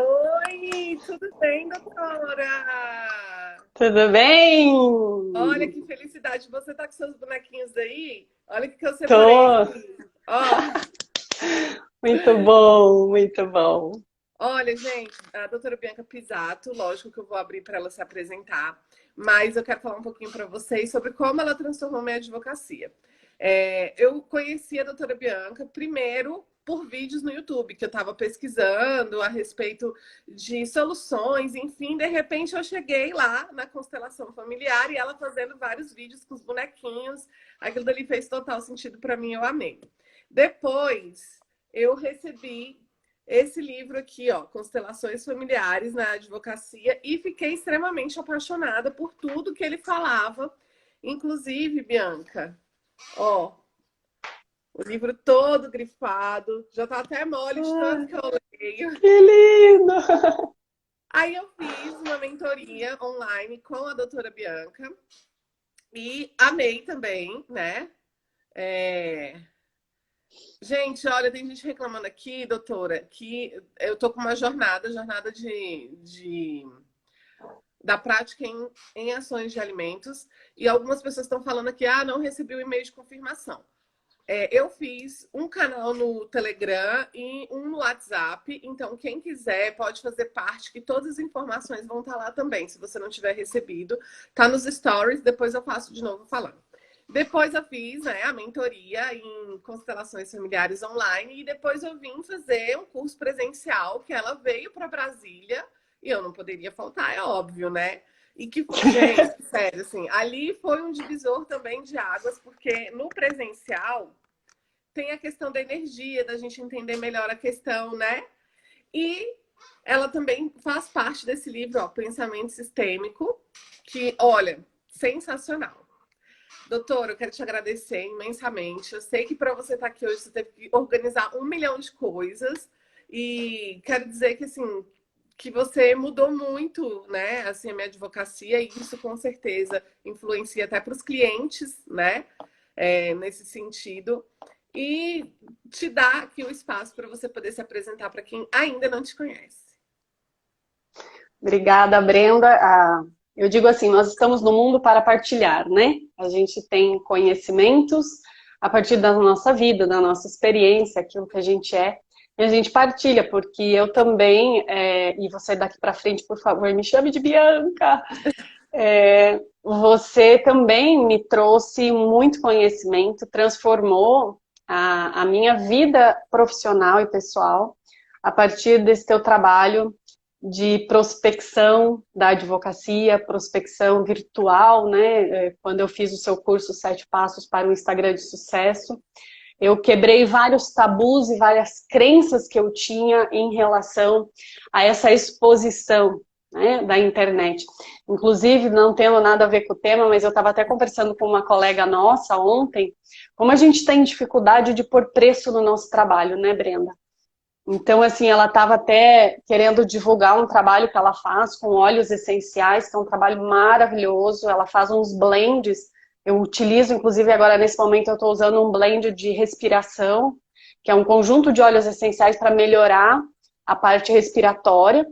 Oi, tudo bem, doutora? Tudo bem? Olha que felicidade. Você tá com seus bonequinhos aí? Olha o que eu separei Tô. aqui. Ó, Muito bom, muito bom. olha, gente, a doutora Bianca Pisato, lógico que eu vou abrir para ela se apresentar, mas eu quero falar um pouquinho para vocês sobre como ela transformou minha advocacia. Eu conheci a doutora Bianca primeiro por vídeos no YouTube, que eu estava pesquisando a respeito de soluções, enfim, de repente eu cheguei lá na constelação familiar e ela fazendo vários vídeos com os bonequinhos. Aquilo dali fez total sentido para mim, eu amei. Depois eu recebi esse livro aqui, ó, Constelações Familiares na Advocacia, e fiquei extremamente apaixonada por tudo que ele falava. Inclusive, Bianca, ó, o livro todo grifado, já tá até mole de tanto Ai, que eu leio. que lindo! Aí eu fiz uma mentoria online com a doutora Bianca e amei também, né? É... Gente, olha, tem gente reclamando aqui, doutora, que eu tô com uma jornada da prática em ações de alimentos, e algumas pessoas estão falando aqui, ah, não recebi o e-mail de confirmação. Eu fiz um canal no Telegram e um no WhatsApp, então quem quiser pode fazer parte, que todas as informações vão estar lá também, se você não tiver recebido. Tá nos stories, depois eu faço de novo falando. Depois eu fiz, né, a mentoria em constelações familiares online e depois eu vim fazer um curso presencial que ela veio para Brasília e eu não poderia faltar, é óbvio, né? E que, gente, sério, assim, ali foi um divisor também de águas, porque no presencial tem a questão da energia, da gente entender melhor a questão, né? E ela também faz parte desse livro, ó, Pensamento Sistêmico, que, olha, sensacional. Doutor, eu quero te agradecer imensamente. Eu sei que para você estar aqui hoje você teve que organizar 1 milhão de coisas e quero dizer que assim que você mudou muito, né? Assim a minha advocacia e isso com certeza influencia até para os clientes, né? Nesse sentido e te dá aqui o espaço para você poder se apresentar para quem ainda não te conhece. Obrigada, Brenda. Eu digo assim, nós estamos no mundo para partilhar, né? A gente tem conhecimentos a partir da nossa vida, da nossa experiência, aquilo que a gente é, e a gente partilha, porque eu também, e você daqui para frente, por favor, me chame de Bianca. Você também me trouxe muito conhecimento, transformou a minha vida profissional e pessoal a partir desse teu trabalho de prospecção da advocacia, prospecção virtual, né? Quando eu fiz o seu curso 7 Passos para o Instagram de Sucesso, eu quebrei vários tabus e várias crenças que eu tinha em relação a essa exposição, né, da internet. Inclusive, não tendo nada a ver com o tema, mas eu estava até conversando com uma colega nossa ontem, como a gente tem dificuldade de pôr preço no nosso trabalho, né, Brenda? Então, assim, ela estava até querendo divulgar um trabalho que ela faz com óleos essenciais, que é um trabalho maravilhoso. Ela faz uns blends. Eu utilizo, inclusive, agora nesse momento eu estou usando um blend de respiração, que é um conjunto de óleos essenciais para melhorar a parte respiratória.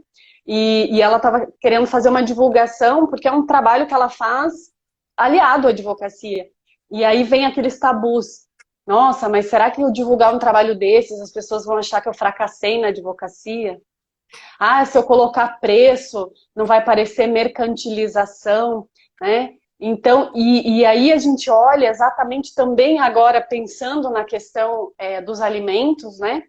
E ela estava querendo fazer uma divulgação, porque é um trabalho que ela faz aliado à advocacia. E aí vem aqueles tabus. Nossa, mas será que eu divulgar um trabalho desses, as pessoas vão achar que eu fracassei na advocacia? Ah, se eu colocar preço, não vai parecer mercantilização, né? Então, e aí a gente olha exatamente também agora pensando na questão dos alimentos, né?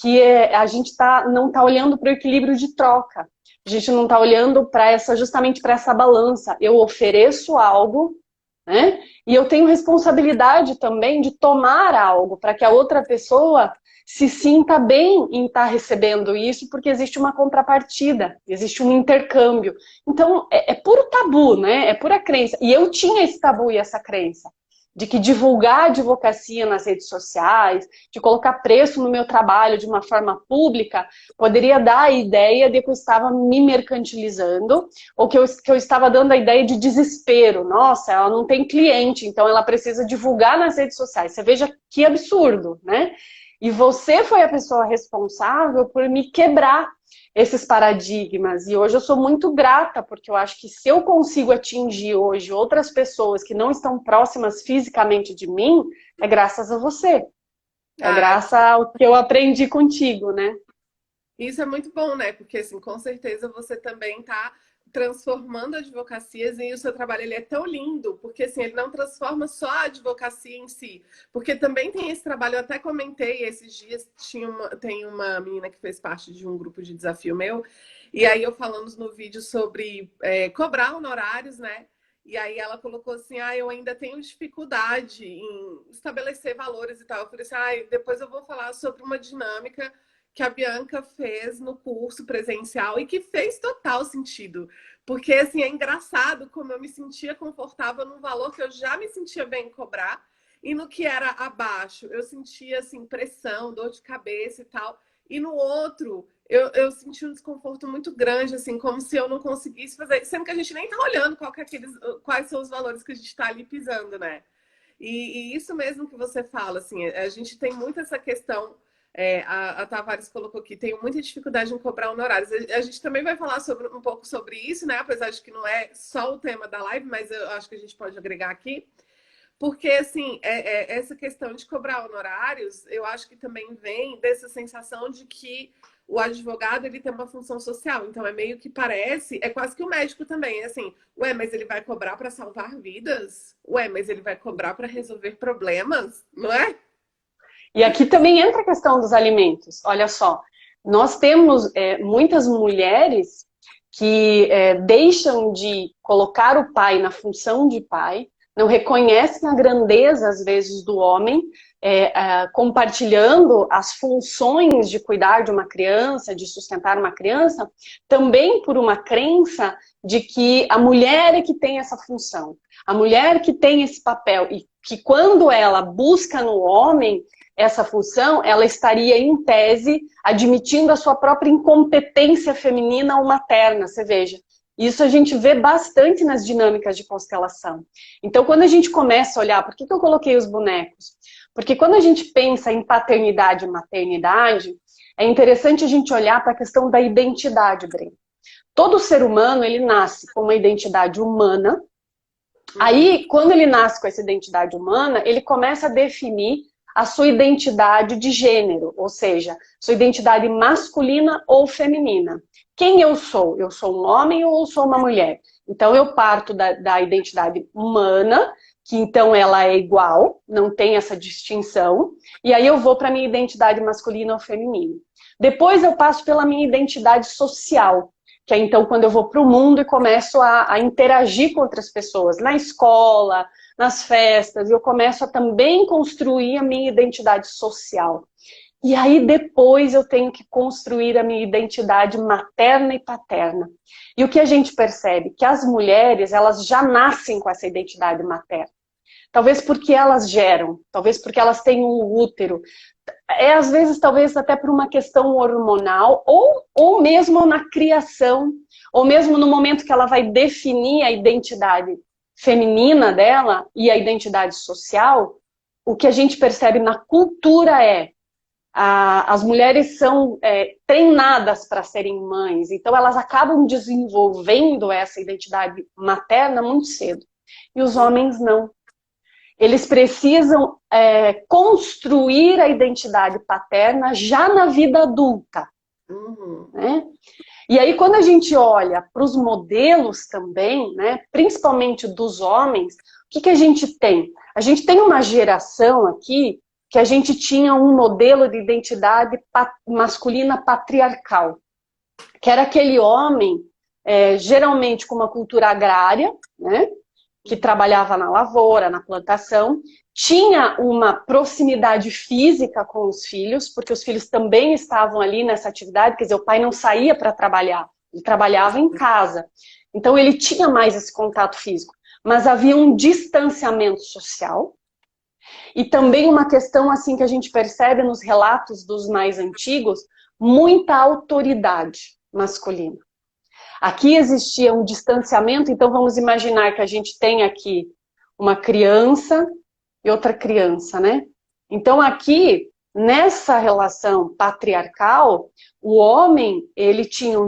Que a gente não está olhando para o equilíbrio de troca. A gente não está olhando para justamente para essa balança. Eu ofereço algo, né? E eu tenho responsabilidade também de tomar algo para que a outra pessoa se sinta bem em estar recebendo isso, porque existe uma contrapartida, existe um intercâmbio. Então, é puro tabu, né? É pura crença. E eu tinha esse tabu e essa crença de que divulgar a advocacia nas redes sociais, de colocar preço no meu trabalho de uma forma pública, poderia dar a ideia de que eu estava me mercantilizando, ou que eu estava dando a ideia de desespero. Nossa, ela não tem cliente, então ela precisa divulgar nas redes sociais. Você veja que absurdo, né? E você foi a pessoa responsável por me quebrar esses paradigmas. E hoje eu sou muito grata, porque eu acho que se eu consigo atingir hoje outras pessoas que não estão próximas fisicamente de mim, é graças a você. É Ah, graças ao que eu aprendi contigo, né? isso é muito bom, né? Porque, assim, com certeza você também está transformando advocacias e o seu trabalho ele é tão lindo, porque, assim, ele não transforma só a advocacia em si, porque também tem esse trabalho, eu até comentei esses dias, tem uma menina que fez parte de um grupo de desafio meu, e aí eu falando no vídeo sobre cobrar honorários, né? E aí ela colocou assim, eu ainda tenho dificuldade em estabelecer valores e tal. Eu falei assim, depois eu vou falar sobre uma dinâmica que a Bianca fez no curso presencial e que fez total sentido. Porque, assim, é engraçado como eu me sentia confortável num valor que eu já me sentia bem em cobrar e no que era abaixo. Eu sentia, assim, pressão, dor de cabeça e tal. E no outro, eu senti um desconforto muito grande, assim, como se eu não conseguisse fazer. Sendo que a gente nem tá olhando quais são os valores que a gente está ali pisando, né? E isso mesmo que você fala, assim, a gente tem muito essa questão a Tavares colocou aqui, tenho muita dificuldade em cobrar honorários. A gente também vai falar um pouco sobre isso, né? Apesar de que não é só o tema da live, mas eu acho que a gente pode agregar aqui. Porque, assim, essa questão de cobrar honorários, eu acho que também vem dessa sensação de que o advogado ele tem uma função social. Então, é meio que parece, é quase que o médico também. É assim, ué, mas ele vai cobrar para salvar vidas? Ué, mas ele vai cobrar para resolver problemas? Não é? E aqui também entra a questão dos alimentos. Olha só, nós temos muitas mulheres que deixam de colocar o pai na função de pai, não reconhecem a grandeza, às vezes, do homem, compartilhando as funções de cuidar de uma criança, de sustentar uma criança, também por uma crença de que a mulher é que tem essa função, a mulher que tem esse papel, e que quando ela busca no homem essa função, ela estaria, em tese, admitindo a sua própria incompetência feminina ou materna, você veja. Isso a gente vê bastante nas dinâmicas de constelação. Então, quando a gente começa a olhar, por que eu coloquei os bonecos? Porque quando a gente pensa em paternidade e maternidade, é interessante a gente olhar para a questão da identidade, Breno. Todo ser humano, ele nasce com uma identidade humana. Aí, quando ele nasce com essa identidade humana, ele começa a definir a sua identidade de gênero, ou seja, sua identidade masculina ou feminina. Quem eu sou? Eu sou um homem ou sou uma mulher? Então eu parto da identidade humana, que então ela é igual, não tem essa distinção, e aí eu vou para a minha identidade masculina ou feminina. Depois eu passo pela minha identidade social, que é então quando eu vou para o mundo e começo a interagir com outras pessoas, na escola, nas festas, eu começo a também construir a minha identidade social. E aí depois eu tenho que construir a minha identidade materna e paterna. E o que a gente percebe? Que as mulheres, elas já nascem com essa identidade materna. Talvez porque elas geram, talvez porque elas têm um útero. Às vezes, talvez até por uma questão hormonal, ou mesmo na criação, ou mesmo no momento que ela vai definir a identidade feminina dela e a identidade social, o que a gente percebe na cultura as mulheres são treinadas para serem mães, então elas acabam desenvolvendo essa identidade materna muito cedo. E os homens não. Eles precisam construir a identidade paterna já na vida adulta. Né? E aí, quando a gente olha para os modelos também, né, principalmente dos homens, o que a gente tem? A gente tem uma geração aqui que a gente tinha um modelo de identidade masculina patriarcal, que era aquele homem, geralmente com uma cultura agrária, né, que trabalhava na lavoura, na plantação, tinha uma proximidade física com os filhos, porque os filhos também estavam ali nessa atividade, quer dizer, o pai não saía para trabalhar, ele trabalhava em casa. Então ele tinha mais esse contato físico, mas havia um distanciamento social e também uma questão assim que a gente percebe nos relatos dos mais antigos, muita autoridade masculina. Aqui existia um distanciamento, então vamos imaginar que a gente tem aqui uma criança e outra criança, né? Então aqui nessa relação patriarcal, o homem, ele tinha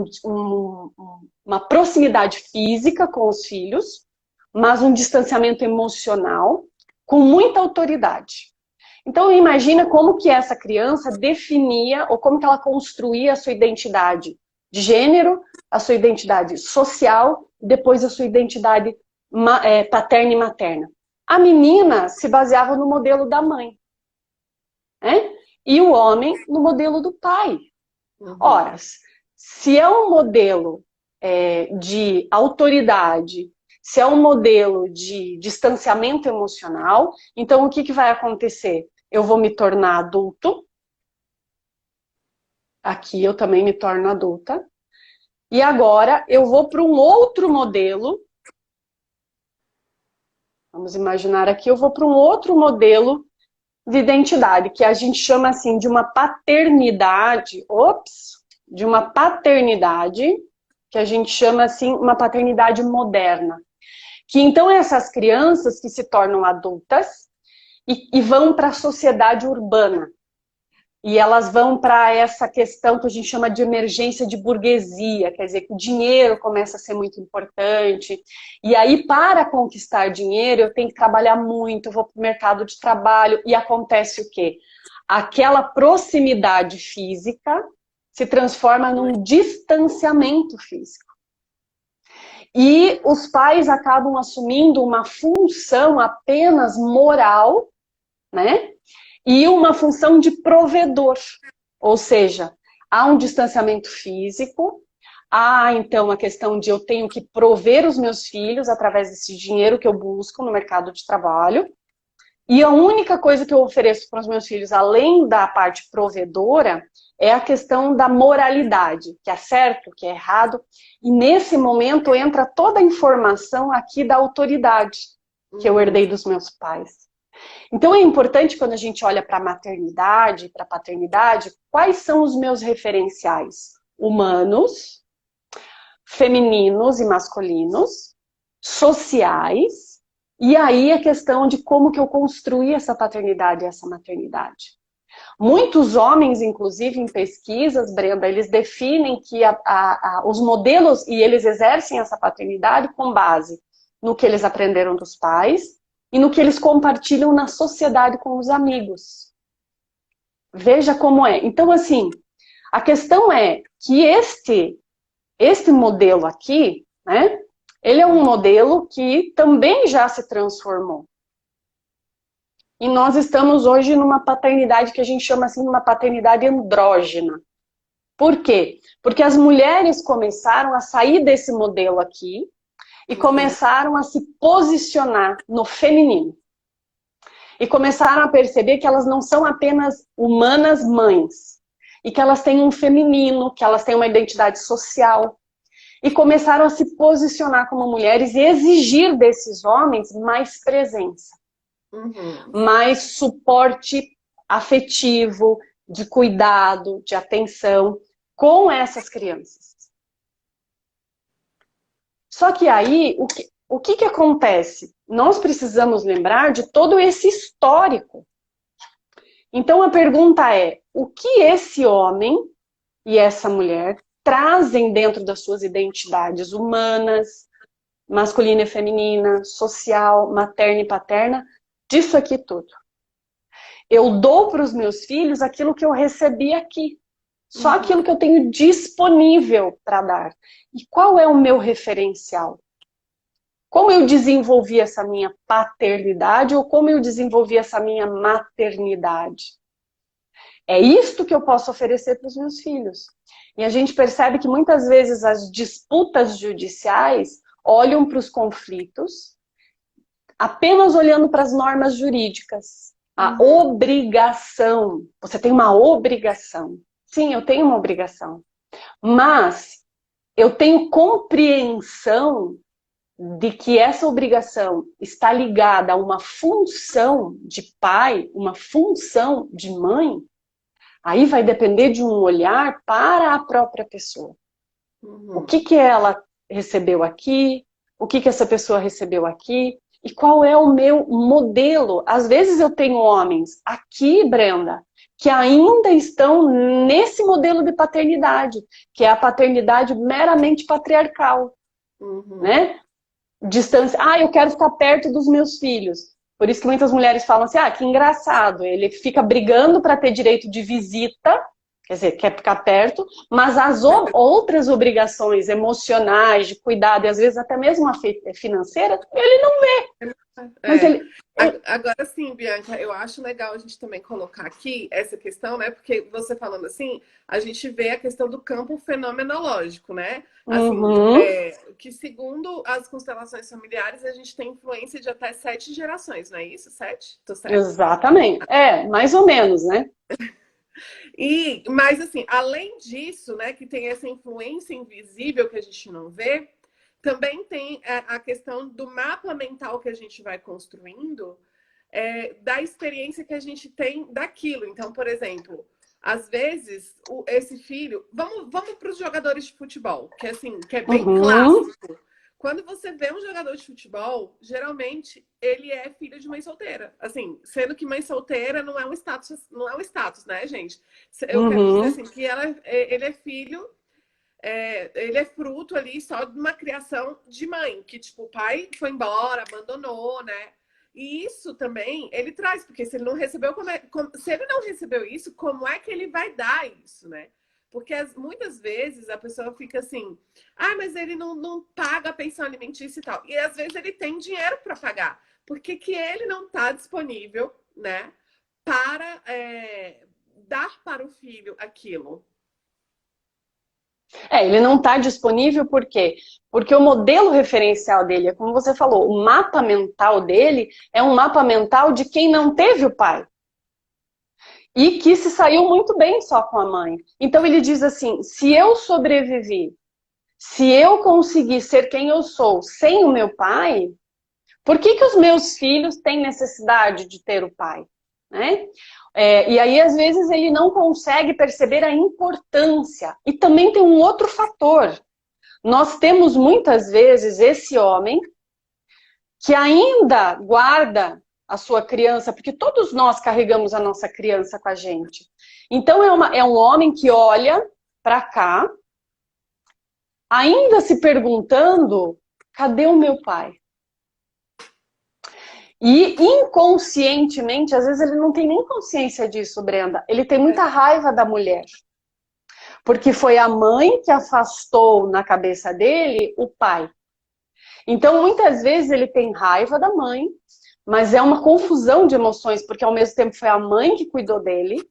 uma proximidade física com os filhos, mas um distanciamento emocional com muita autoridade. Então, imagina como que essa criança definia, ou como que ela construía a sua identidade de gênero, a sua identidade social, depois a sua identidade paterna e materna. A menina se baseava no modelo da mãe, né? E o homem no modelo do pai. Ora, se é um modelo de autoridade, se é um modelo de distanciamento emocional, então o que vai acontecer? Eu vou me tornar adulto, aqui eu também me torno adulta, e agora eu vou para um outro modelo, vamos imaginar aqui, eu vou para um outro modelo de identidade, que a gente chama assim de uma paternidade, de uma paternidade, que a gente chama assim uma paternidade moderna. Que então essas crianças que se tornam adultas e vão para a sociedade urbana. E elas vão para essa questão que a gente chama de emergência de burguesia, quer dizer, que o dinheiro começa a ser muito importante. E aí, para conquistar dinheiro, eu tenho que trabalhar muito, eu vou para o mercado de trabalho, e acontece o quê? Aquela proximidade física se transforma num distanciamento físico. E os pais acabam assumindo uma função apenas moral, né? E uma função de provedor. Ou seja, há um distanciamento físico, há então a questão de eu tenho que prover os meus filhos através desse dinheiro que eu busco no mercado de trabalho. E a única coisa que eu ofereço para os meus filhos, além da parte provedora, é a questão da moralidade, que é certo, que é errado. E nesse momento entra toda a informação aqui da autoridade que eu herdei dos meus pais. Então é importante quando a gente olha para a maternidade, para a paternidade, quais são os meus referenciais humanos, femininos e masculinos, sociais, e aí a questão de como que eu construí essa paternidade e essa maternidade. Muitos homens, inclusive em pesquisas, Brenda, eles definem que os modelos, e eles exercem essa paternidade com base no que eles aprenderam dos pais e no que eles compartilham na sociedade com os amigos. Veja como é. Então, assim, a questão é que este modelo aqui, né, ele é um modelo que também já se transformou. E nós estamos hoje numa paternidade que a gente chama assim de uma paternidade andrógena. Por quê? Porque as mulheres começaram a sair desse modelo aqui e começaram a se posicionar no feminino. E começaram a perceber que elas não são apenas humanas mães. E que elas têm um feminino, que elas têm uma identidade social. E começaram a se posicionar como mulheres e exigir desses homens mais presença. Mais suporte afetivo, de cuidado, de atenção com essas crianças. Só que aí, o que acontece? Nós precisamos lembrar de todo esse histórico. Então a pergunta é, o que esse homem e essa mulher trazem dentro das suas identidades humanas, masculina e feminina, social, materna e paterna, disso aqui tudo. Eu dou para os meus filhos aquilo que eu recebi aqui. Só aquilo que eu tenho disponível para dar. E qual é o meu referencial? Como eu desenvolvi essa minha paternidade ou como eu desenvolvi essa minha maternidade? É isto que eu posso oferecer para os meus filhos. E a gente percebe que muitas vezes as disputas judiciais olham para os conflitos apenas olhando para as normas jurídicas. A obrigação. Você tem uma obrigação. Sim, eu tenho uma obrigação. Mas eu tenho compreensão de que essa obrigação está ligada a uma função de pai, uma função de mãe. Aí vai depender de um olhar para a própria pessoa. O que ela recebeu aqui? O que essa pessoa recebeu aqui? e qual é o meu modelo. Às vezes eu tenho homens aqui, Brenda, que ainda estão nesse modelo de paternidade, que é a paternidade meramente patriarcal, né? Distância, eu quero ficar perto dos meus filhos. Por isso que muitas mulheres falam assim, que engraçado, ele fica brigando para ter direito de visita, quer dizer, quer ficar perto, mas as outras obrigações emocionais, de cuidado, e às vezes até mesmo a financeira, ele não vê. Mas ele... Agora sim, Bianca, eu acho legal a gente também colocar aqui essa questão, né? Porque você falando assim, a gente vê a questão do campo fenomenológico, né? Assim, que segundo as constelações familiares, a gente tem influência de até 7 gerações, não é isso? 7? Tô certo? Exatamente. Mais ou menos, né? Mas assim, além disso, né, que tem essa influência invisível que a gente não vê, também tem a questão do mapa mental que a gente vai construindo, da experiência que a gente tem daquilo. Então, por exemplo, às vezes, esse filho... Vamos para os jogadores de futebol, que, assim, que é bem clássico. Quando você vê um jogador de futebol, geralmente ele é filho de mãe solteira. Assim, sendo que mãe solteira não é um status, né, gente? Eu quero dizer assim, que ele é filho... ele é fruto ali só de uma criação de mãe, que tipo, o pai foi embora, abandonou, né? E isso também ele traz, porque se ele não recebeu, se ele não recebeu isso, como é que ele vai dar isso, né? Porque muitas vezes a pessoa fica assim, mas ele não paga a pensão alimentícia e tal. E às vezes ele tem dinheiro para pagar, porque que ele não está disponível, né? Para dar para o filho aquilo. Ele não está disponível por quê? Porque o modelo referencial dele, é como você falou, o mapa mental dele é um mapa mental de quem não teve o pai. E que se saiu muito bem só com a mãe. Então ele diz assim, se eu sobrevivi, se eu conseguir ser quem eu sou sem o meu pai, por que os meus filhos têm necessidade de ter o pai? Né? E aí, às vezes, ele não consegue perceber a importância. E também tem um outro fator. Nós temos, muitas vezes, esse homem que ainda guarda a sua criança, porque todos nós carregamos a nossa criança com a gente. Então, é um homem que olha para cá, ainda se perguntando, cadê o meu pai? E inconscientemente, às vezes ele não tem nem consciência disso, Brenda. Ele tem muita raiva da mulher. Porque foi a mãe que afastou na cabeça dele o pai. Então, muitas vezes ele tem raiva da mãe, mas é uma confusão de emoções, porque ao mesmo tempo foi a mãe que cuidou dele,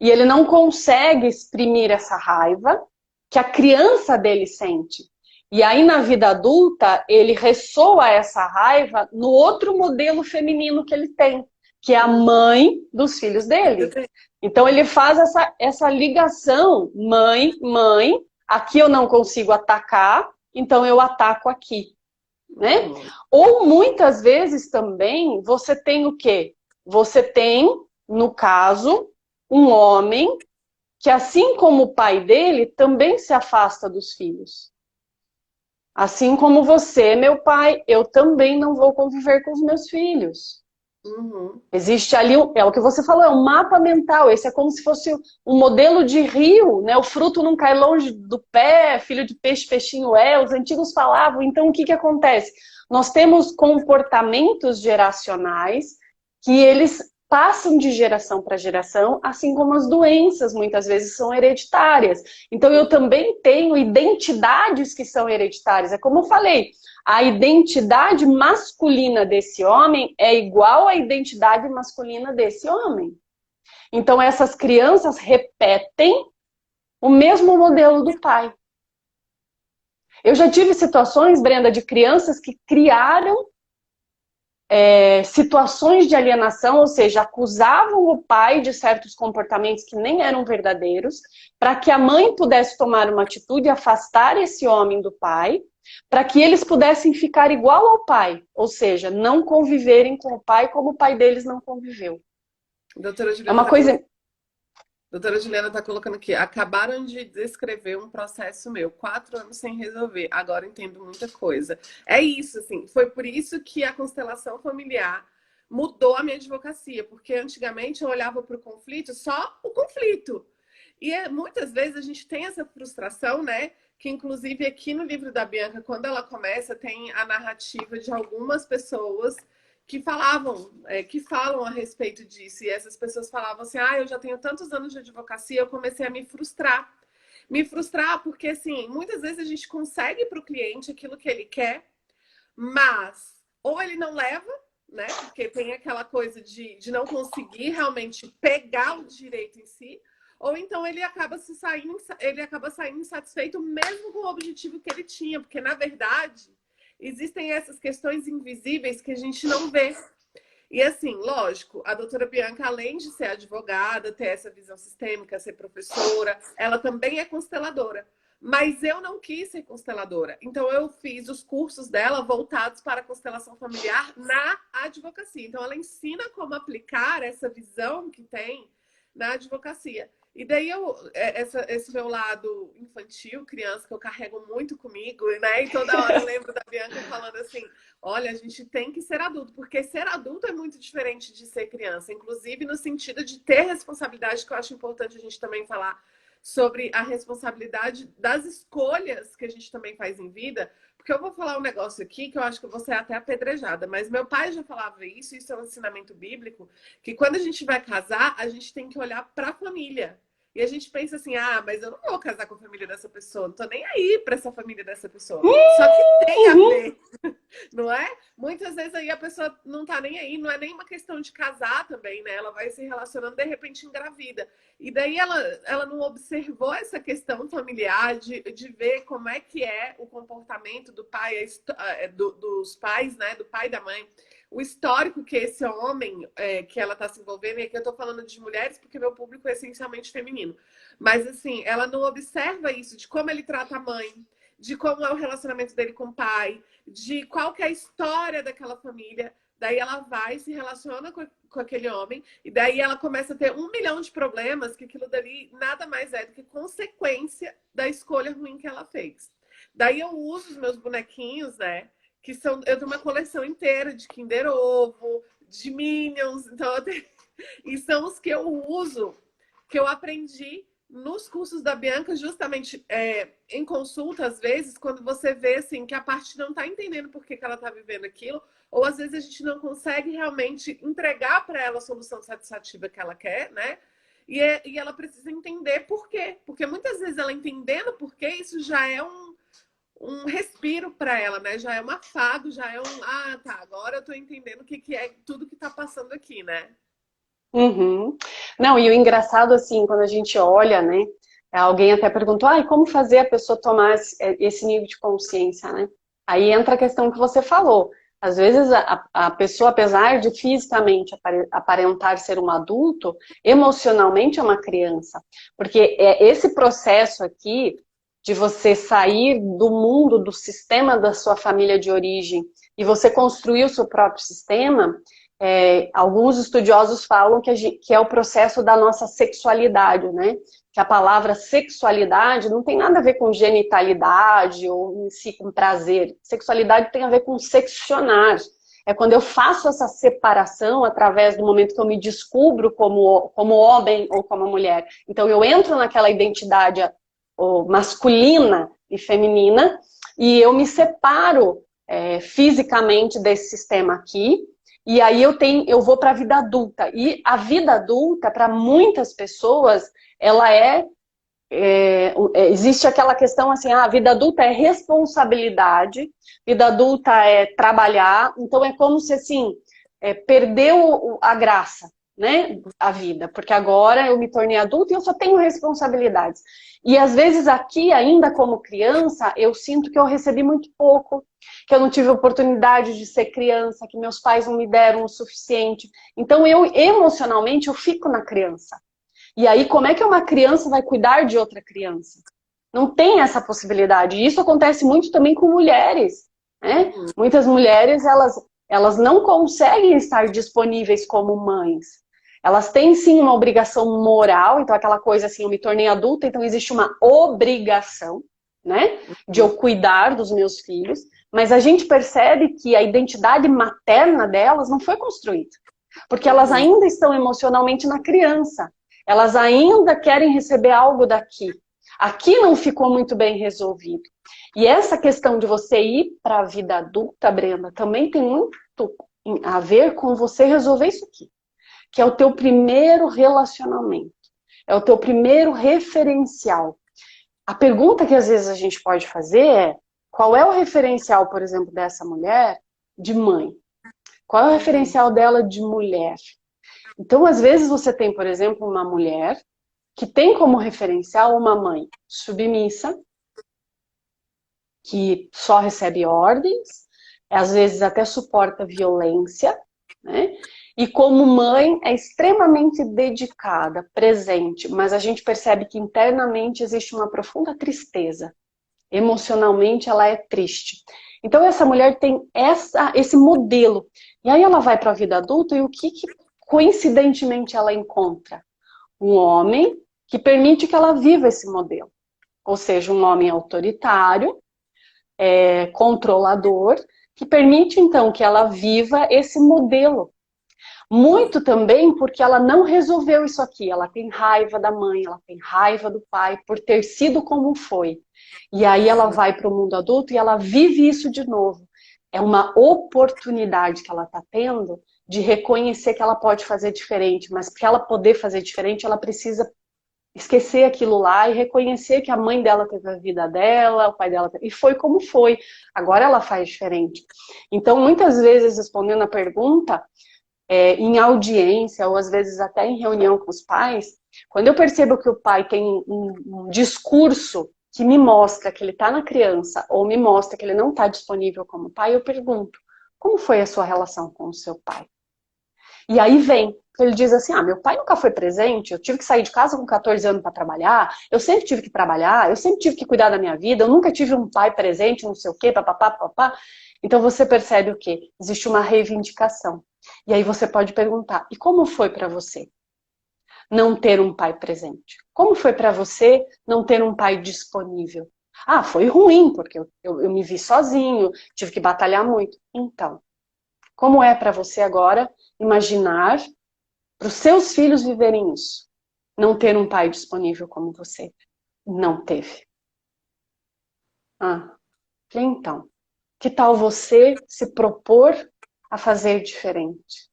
e ele não consegue exprimir essa raiva que a criança dele sente. E aí, na vida adulta, ele ressoa essa raiva no outro modelo feminino que ele tem, que é a mãe dos filhos dele. Então, ele faz essa ligação, mãe, aqui eu não consigo atacar, então eu ataco aqui. Né? Ou, muitas vezes, também, você tem o quê? Você tem, no caso, um homem que, assim como o pai dele, também se afasta dos filhos. Assim como você, meu pai, eu também não vou conviver com os meus filhos. Existe ali, é o que você falou, é um mapa mental. Esse é como se fosse um modelo de rio, né? O fruto não cai longe do pé, filho de peixe, peixinho é. Os antigos falavam. Então, o que acontece? Nós temos comportamentos geracionais que eles passam de geração para geração, assim como as doenças muitas vezes são hereditárias. Então eu também tenho identidades que são hereditárias. É como eu falei, a identidade masculina desse homem é igual à identidade masculina desse homem. Então essas crianças repetem o mesmo modelo do pai. Eu já tive situações, Brenda, de crianças que criaram situações de alienação, ou seja, acusavam o pai de certos comportamentos que nem eram verdadeiros, para que a mãe pudesse tomar uma atitude e afastar esse homem do pai, para que eles pudessem ficar igual ao pai, ou seja, não conviverem com o pai como o pai deles não conviveu. Doutora Juliana, é uma coisa... Doutora Juliana está colocando aqui, acabaram de descrever um processo meu, 4 anos sem resolver, agora entendo muita coisa. É isso, assim, foi por isso que a constelação familiar mudou a minha advocacia, porque antigamente eu olhava para o conflito, só o conflito. E muitas vezes a gente tem essa frustração, né? Que inclusive aqui no livro da Bianca, quando ela começa, tem a narrativa de algumas pessoas que falavam, que falam a respeito disso. E essas pessoas falavam assim, ah, eu já tenho tantos anos de advocacia, eu comecei a me frustrar. Me frustrar porque, assim, muitas vezes a gente consegue para o cliente aquilo que ele quer, mas ou ele não leva, né? Porque tem aquela coisa de não conseguir realmente pegar o direito em si, ou então ele acaba saindo insatisfeito mesmo com o objetivo que ele tinha, porque na verdade existem essas questões invisíveis que a gente não vê. E assim, lógico, a doutora Bianca, além de ser advogada, ter essa visão sistêmica, ser professora, ela também é consteladora. Mas eu não quis ser consteladora. Então, eu fiz os cursos dela voltados para a constelação familiar na advocacia. Então, ela ensina como aplicar essa visão que tem na advocacia. E daí, esse meu lado infantil, criança, que eu carrego muito comigo, né? E toda hora eu lembro da Bianca falando assim, olha, a gente tem que ser adulto, porque ser adulto é muito diferente de ser criança. Inclusive, no sentido de ter responsabilidade, que eu acho importante a gente também falar sobre a responsabilidade das escolhas que a gente também faz em vida, porque eu vou falar um negócio aqui que eu acho que eu vou ser até apedrejada, mas meu pai já falava isso é um ensinamento bíblico, que quando a gente vai casar, a gente tem que olhar para a família. E a gente pensa assim, ah, mas eu não vou casar com a família dessa pessoa, não tô nem aí para essa família dessa pessoa. Só que tem a ver, não é? Muitas vezes aí a pessoa não tá nem aí, não é nem uma questão de casar também, né? Ela vai se relacionando, de repente engravida. E daí ela não observou essa questão familiar de ver como é que é o comportamento do pai, dos pais, né? Do pai e da mãe. O histórico que esse homem que ela está se envolvendo, e aqui eu estou falando de mulheres porque meu público é essencialmente feminino. Mas assim, ela não observa isso, de como ele trata a mãe, de como é o relacionamento dele com o pai, de qual que é a história daquela família. Daí ela vai, se relaciona com aquele homem, e daí ela começa a ter 1 milhão de problemas, que aquilo dali nada mais é do que consequência da escolha ruim que ela fez. Daí eu uso os meus bonequinhos, né? Que são, eu tenho uma coleção inteira de Kinder Ovo, de Minions, então e são os que eu uso, que eu aprendi nos cursos da Bianca, justamente em consulta, às vezes, quando você vê assim, que a parte não está entendendo por que ela está vivendo aquilo, ou às vezes a gente não consegue realmente entregar para ela a solução satisfativa que ela quer, né? E ela precisa entender por quê. Porque muitas vezes ela entendendo por quê, isso já é um respiro para ela, né? Já é um afago, já é ah, tá, agora eu tô entendendo o que é tudo que tá passando aqui, né? Uhum. Não, e o engraçado, assim, quando a gente olha, né? Alguém até perguntou, ah, e como fazer a pessoa tomar esse nível de consciência, né? Aí entra a questão que você falou. Às vezes a pessoa, apesar de fisicamente aparentar ser um adulto, emocionalmente é uma criança. Porque esse processo aqui de você sair do mundo, do sistema da sua família de origem e você construir o seu próprio sistema, alguns estudiosos falam que é o processo da nossa sexualidade, né? Que a palavra sexualidade não tem nada a ver com genitalidade ou em si com prazer. Sexualidade tem a ver com seccionar. É quando eu faço essa separação através do momento que eu me descubro como homem ou como mulher. Então eu entro naquela identidade masculina e feminina e eu me separo fisicamente desse sistema aqui. E aí eu vou para a vida adulta. E a vida adulta, para muitas pessoas, ela existe aquela questão assim, a vida adulta é responsabilidade, vida adulta é trabalhar, então é como se assim, perdeu a graça, né, a vida, porque agora eu me tornei adulta e eu só tenho responsabilidades. E às vezes aqui, ainda como criança, eu sinto que eu recebi muito pouco, que eu não tive oportunidade de ser criança, que meus pais não me deram o suficiente. Então eu, emocionalmente, eu fico na criança. E aí, como é que uma criança vai cuidar de outra criança? Não tem essa possibilidade. E isso acontece muito também com mulheres, né? Muitas mulheres, elas não conseguem estar disponíveis como mães. Elas têm sim uma obrigação moral, então aquela coisa assim, eu me tornei adulta, então existe uma obrigação, né, de eu cuidar dos meus filhos, mas a gente percebe que a identidade materna delas não foi construída, porque elas ainda estão emocionalmente na criança, elas ainda querem receber algo daqui. Aqui não ficou muito bem resolvido. E essa questão de você ir para a vida adulta, Brenda, também tem muito a ver com você resolver isso aqui, que é o teu primeiro relacionamento, é o teu primeiro referencial. A pergunta que às vezes a gente pode fazer é: qual é o referencial, por exemplo, dessa mulher de mãe? Qual é o referencial dela de mulher? Então, às vezes você tem, por exemplo, uma mulher que tem como referencial uma mãe submissa, que só recebe ordens, às vezes até suporta violência, né? E como mãe é extremamente dedicada, presente, mas a gente percebe que internamente existe uma profunda tristeza. Emocionalmente ela é triste. Então essa mulher tem esse modelo. E aí ela vai para a vida adulta e o que coincidentemente ela encontra? Um homem que permite que ela viva esse modelo. Ou seja, um homem autoritário, controlador, que permite então que ela viva esse modelo. Muito também porque ela não resolveu isso aqui. Ela tem raiva da mãe, ela tem raiva do pai por ter sido como foi. E aí ela vai para o mundo adulto e ela vive isso de novo. É uma oportunidade que ela está tendo de reconhecer que ela pode fazer diferente, mas para ela poder fazer diferente, ela precisa esquecer aquilo lá e reconhecer que a mãe dela teve a vida dela, o pai dela teve, e foi como foi. Agora ela faz diferente. Então, muitas vezes, respondendo a pergunta, em audiência, ou às vezes até em reunião com os pais, quando eu percebo que o pai tem um discurso que me mostra que ele está na criança, ou me mostra que ele não está disponível como pai, eu pergunto: como foi a sua relação com o seu pai? E aí vem, ele diz assim: meu pai nunca foi presente, eu tive que sair de casa com 14 anos para trabalhar, eu sempre tive que trabalhar, eu sempre tive que cuidar da minha vida, eu nunca tive um pai presente, não sei o quê, papapá, papapá. Então você percebe o quê? Existe uma reivindicação. E aí você pode perguntar: e como foi para você não ter um pai presente? Como foi para você não ter um pai disponível? Foi ruim, porque eu me vi sozinho, tive que batalhar muito. Então, como é para você agora imaginar para os seus filhos viverem isso? Não ter um pai disponível como você não teve. Então, que tal você se propor a fazer diferente?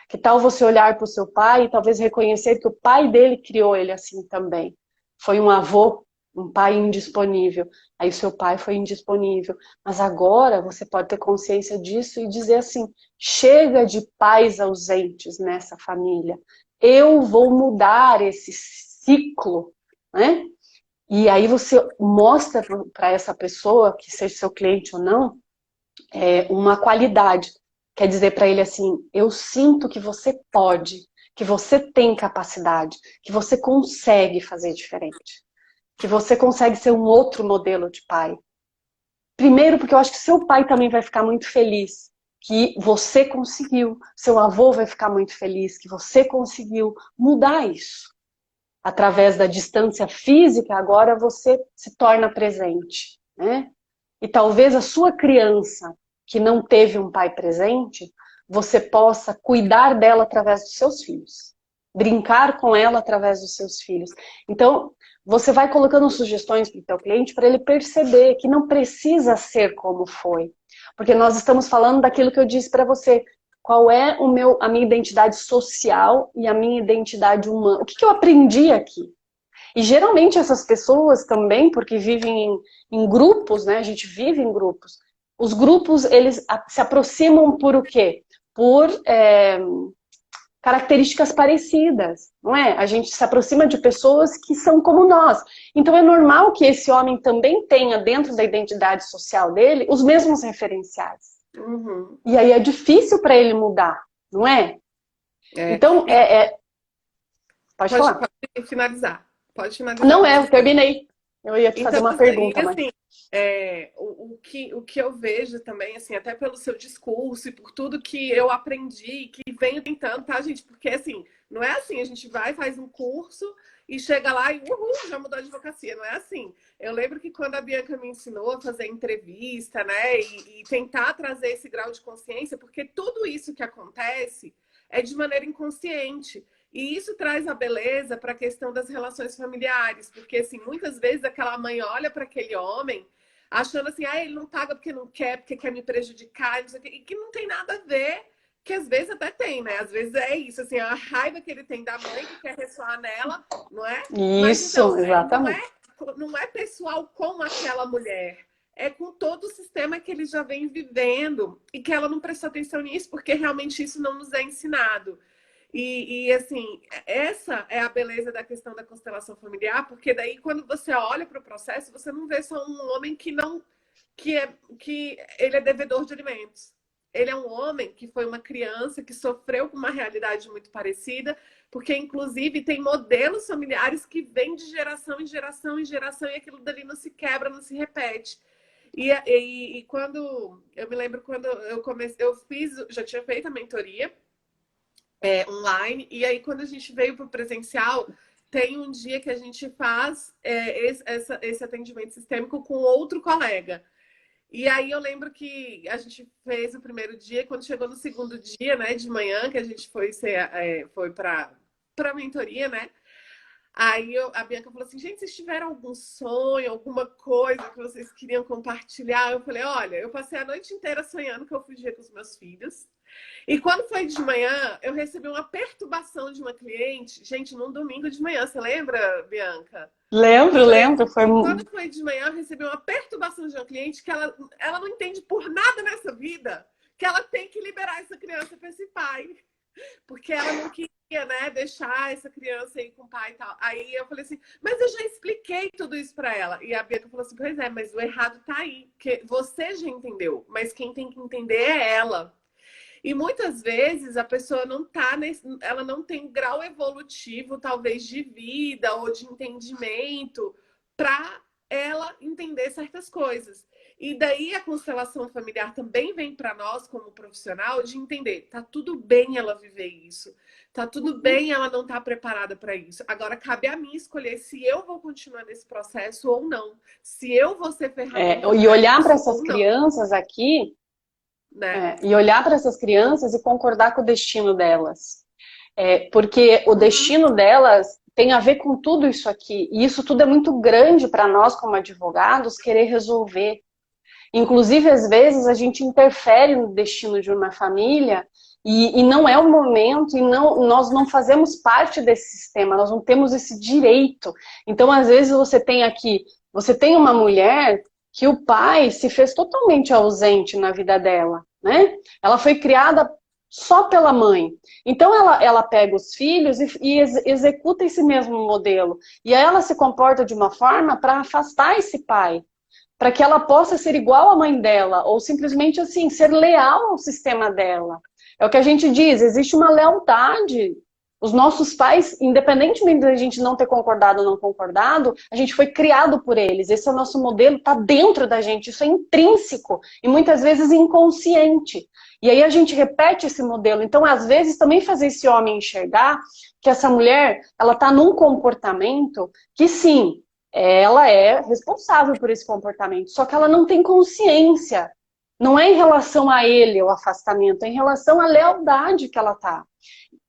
Que tal você olhar para o seu pai e talvez reconhecer que o pai dele criou ele assim também? Foi um avô, um pai indisponível. Aí o seu pai foi indisponível. Mas agora você pode ter consciência disso e dizer assim: chega de pais ausentes nessa família. Eu vou mudar esse ciclo, né? E aí você mostra para essa pessoa, que seja seu cliente ou não, uma qualidade. Quer dizer para ele assim: eu sinto que você pode, que você tem capacidade, que você consegue fazer diferente, que você consegue ser um outro modelo de pai. Primeiro porque eu acho que seu pai também vai ficar muito feliz que você conseguiu, seu avô vai ficar muito feliz que você conseguiu mudar isso. Através da distância física, agora você se torna presente, né? E talvez a sua criança que não teve um pai presente, você possa cuidar dela através dos seus filhos. Brincar com ela através dos seus filhos. Então, você vai colocando sugestões para o teu cliente para ele perceber que não precisa ser como foi. Porque nós estamos falando daquilo que eu disse para você. Qual é a minha identidade social e a minha identidade humana? O que eu aprendi aqui? E geralmente essas pessoas também, porque vivem em grupos, né? A gente vive em grupos. Os grupos, eles se aproximam por o quê? Por características parecidas, não é? A gente se aproxima de pessoas que são como nós. Então é normal que esse homem também tenha, dentro da identidade social dele, os mesmos referenciais. E aí é difícil para ele mudar, não é? Então, Pode falar. Pode finalizar. Pode finalizar. Não eu terminei. Eu ia te fazer uma pergunta, mas... assim, o que eu vejo também, assim, até pelo seu discurso e por tudo que eu aprendi, que venho tentando, tá, gente? Porque, assim, não é assim, a gente vai, faz um curso e chega lá e, já mudou a advocacia. Não é assim. Eu lembro que quando a Bianca me ensinou a fazer entrevista, né, e tentar trazer esse grau de consciência, porque tudo isso que acontece é de maneira inconsciente. E isso traz a beleza para a questão das relações familiares, porque, assim, muitas vezes aquela mãe olha para aquele homem achando assim, ah, ele não paga porque não quer, porque quer me prejudicar, não sei o quê, e que não tem nada a ver, que às vezes até tem, né? Às vezes é isso, assim, a raiva que ele tem da mãe que quer ressoar nela, não é? Mas Isso, então, exatamente. não é pessoal com aquela mulher. É com todo o sistema que ele já vem vivendo e que ela não prestou atenção nisso, porque realmente isso não nos é ensinado. Assim, essa é a beleza da questão da constelação familiar, porque daí quando você olha para o processo, você não vê só um homem que ele é devedor de alimentos. Ele é um homem que foi uma criança que sofreu com uma realidade muito parecida, porque inclusive tem modelos familiares que vêm de geração em geração em geração e aquilo dali não se quebra, não se repete. E quando eu me lembro quando eu comecei, já tinha feito a mentoria online, e aí quando a gente veio para o presencial, tem um dia que a gente faz esse atendimento sistêmico com outro colega. E aí eu lembro que a gente fez o primeiro dia, quando chegou no segundo dia, né, de manhã, que a gente foi para a mentoria, né? Aí a Bianca falou assim, gente, vocês tiveram algum sonho, alguma coisa que vocês queriam compartilhar? Eu falei, olha, eu passei a noite inteira sonhando que eu fugia com os meus filhos. E quando foi de manhã, eu recebi uma perturbação de uma cliente, gente, num domingo de manhã, você lembra, Bianca? Lembro. Quando foi de manhã, eu recebi uma perturbação de uma cliente que ela não entende por nada nessa vida que ela tem que liberar essa criança para esse pai. Porque ela não queria, né, deixar essa criança aí com o pai e tal. Aí eu falei assim, mas eu já expliquei tudo isso para ela. E a Bianca falou assim, pois é, mas o errado tá aí. Que você já entendeu, mas quem tem que entender é ela. E muitas vezes a pessoa não tá ela não tem grau evolutivo, talvez de vida ou de entendimento, para ela entender certas coisas. E daí a constelação familiar também vem para nós, como profissional, de entender, tá tudo bem ela viver isso, tá tudo bem ela não estar preparada para isso. Agora cabe a mim escolher se eu vou continuar nesse processo ou não, se eu vou ser ferramenta E olhar para isso essas ou não, crianças aqui, né? e olhar para essas crianças e concordar com o destino delas. Porque o destino delas tem a ver com tudo isso aqui. E isso tudo é muito grande para nós, como advogados, querer resolver. Inclusive, às vezes, a gente interfere no destino de uma família e não é o momento, e nós não fazemos parte desse sistema, nós não temos esse direito. Então, às vezes, você tem uma mulher que o pai se fez totalmente ausente na vida dela, né? Ela foi criada só pela mãe. Então, ela pega os filhos e executa esse mesmo modelo. E aí ela se comporta de uma forma para afastar esse pai, para que ela possa ser igual à mãe dela, ou simplesmente assim, ser leal ao sistema dela. É o que a gente diz, existe uma lealdade. Os nossos pais, independentemente da gente não ter concordado ou não concordado, a gente foi criado por eles. Esse é o nosso modelo, está dentro da gente, isso é intrínseco e muitas vezes inconsciente. E aí a gente repete esse modelo. Então, às vezes, também fazer esse homem enxergar que essa mulher, ela está num comportamento que sim, ela é responsável por esse comportamento, só que ela não tem consciência. Não é em relação a ele o afastamento, é em relação à lealdade que ela tá.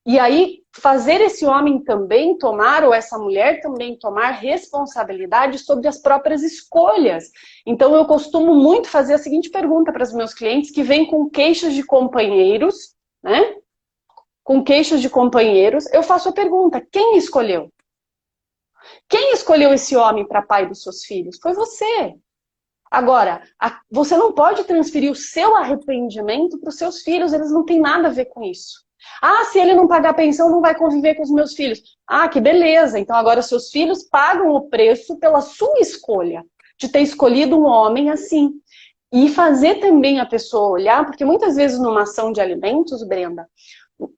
E aí, fazer esse homem também tomar, ou essa mulher também tomar responsabilidade sobre as próprias escolhas. Então, eu costumo muito fazer a seguinte pergunta para os meus clientes que vêm com queixas de companheiros, né? Com queixas de companheiros, eu faço a pergunta, quem escolheu? Quem escolheu esse homem para pai dos seus filhos? Foi você. Agora, você não pode transferir o seu arrependimento para os seus filhos, eles não têm nada a ver com isso. Ah, se ele não pagar pensão, não vai conviver com os meus filhos. Ah, que beleza. Então agora seus filhos pagam o preço pela sua escolha de ter escolhido um homem assim. E fazer também a pessoa olhar, porque muitas vezes numa ação de alimentos, Brenda,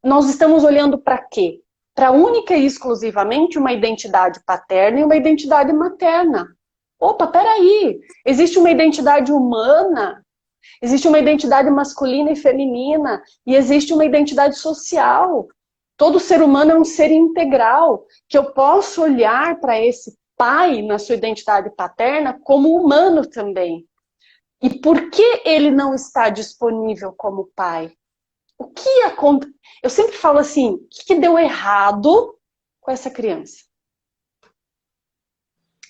nós estamos olhando para quê? Para única e exclusivamente uma identidade paterna e uma identidade materna. Opa, peraí, existe uma identidade humana Existe uma identidade masculina e feminina, e existe uma identidade social. Todo ser humano é um ser integral, que eu posso olhar para esse pai, na sua identidade paterna, como humano também. E por que ele não está disponível como pai? O que acontece? Eu sempre falo assim, o que deu errado com essa criança?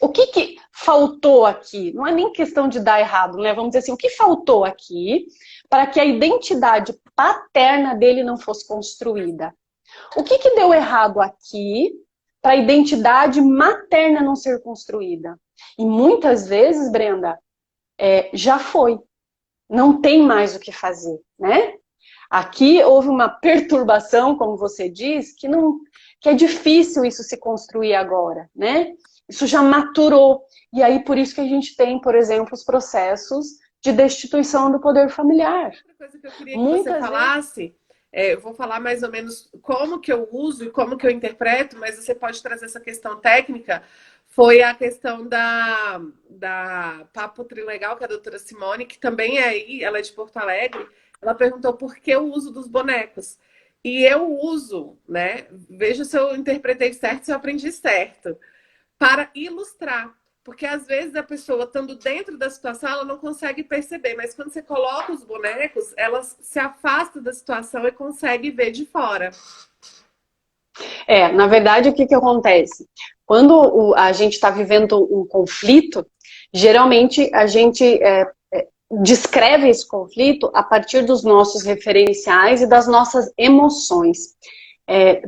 O que faltou aqui? Não é nem questão de dar errado, né? Vamos dizer assim, o que faltou aqui para que a identidade paterna dele não fosse construída? O que deu errado aqui para a identidade materna não ser construída? E muitas vezes, Brenda, já foi. Não tem mais o que fazer, né? Aqui houve uma perturbação, como você diz, que é difícil isso se construir agora, né? Isso já maturou. E aí, por isso que a gente tem, por exemplo, os processos de destituição do poder familiar. Outra coisa que eu queria que você falasse, eu vou falar mais ou menos como que eu uso e como que eu interpreto, mas você pode trazer essa questão técnica, foi a questão da Papo Trilegal, que é a doutora Simone, que também é aí, ela é de Porto Alegre, ela perguntou por que o uso dos bonecos. E eu uso, né? Veja se eu interpretei certo, se eu aprendi certo, para ilustrar. Porque às vezes a pessoa, estando dentro da situação, ela não consegue perceber. Mas quando você coloca os bonecos, ela se afasta da situação e consegue ver de fora. Na verdade, o que acontece? Quando a gente está vivendo um conflito, geralmente a gente descreve esse conflito a partir dos nossos referenciais e das nossas emoções.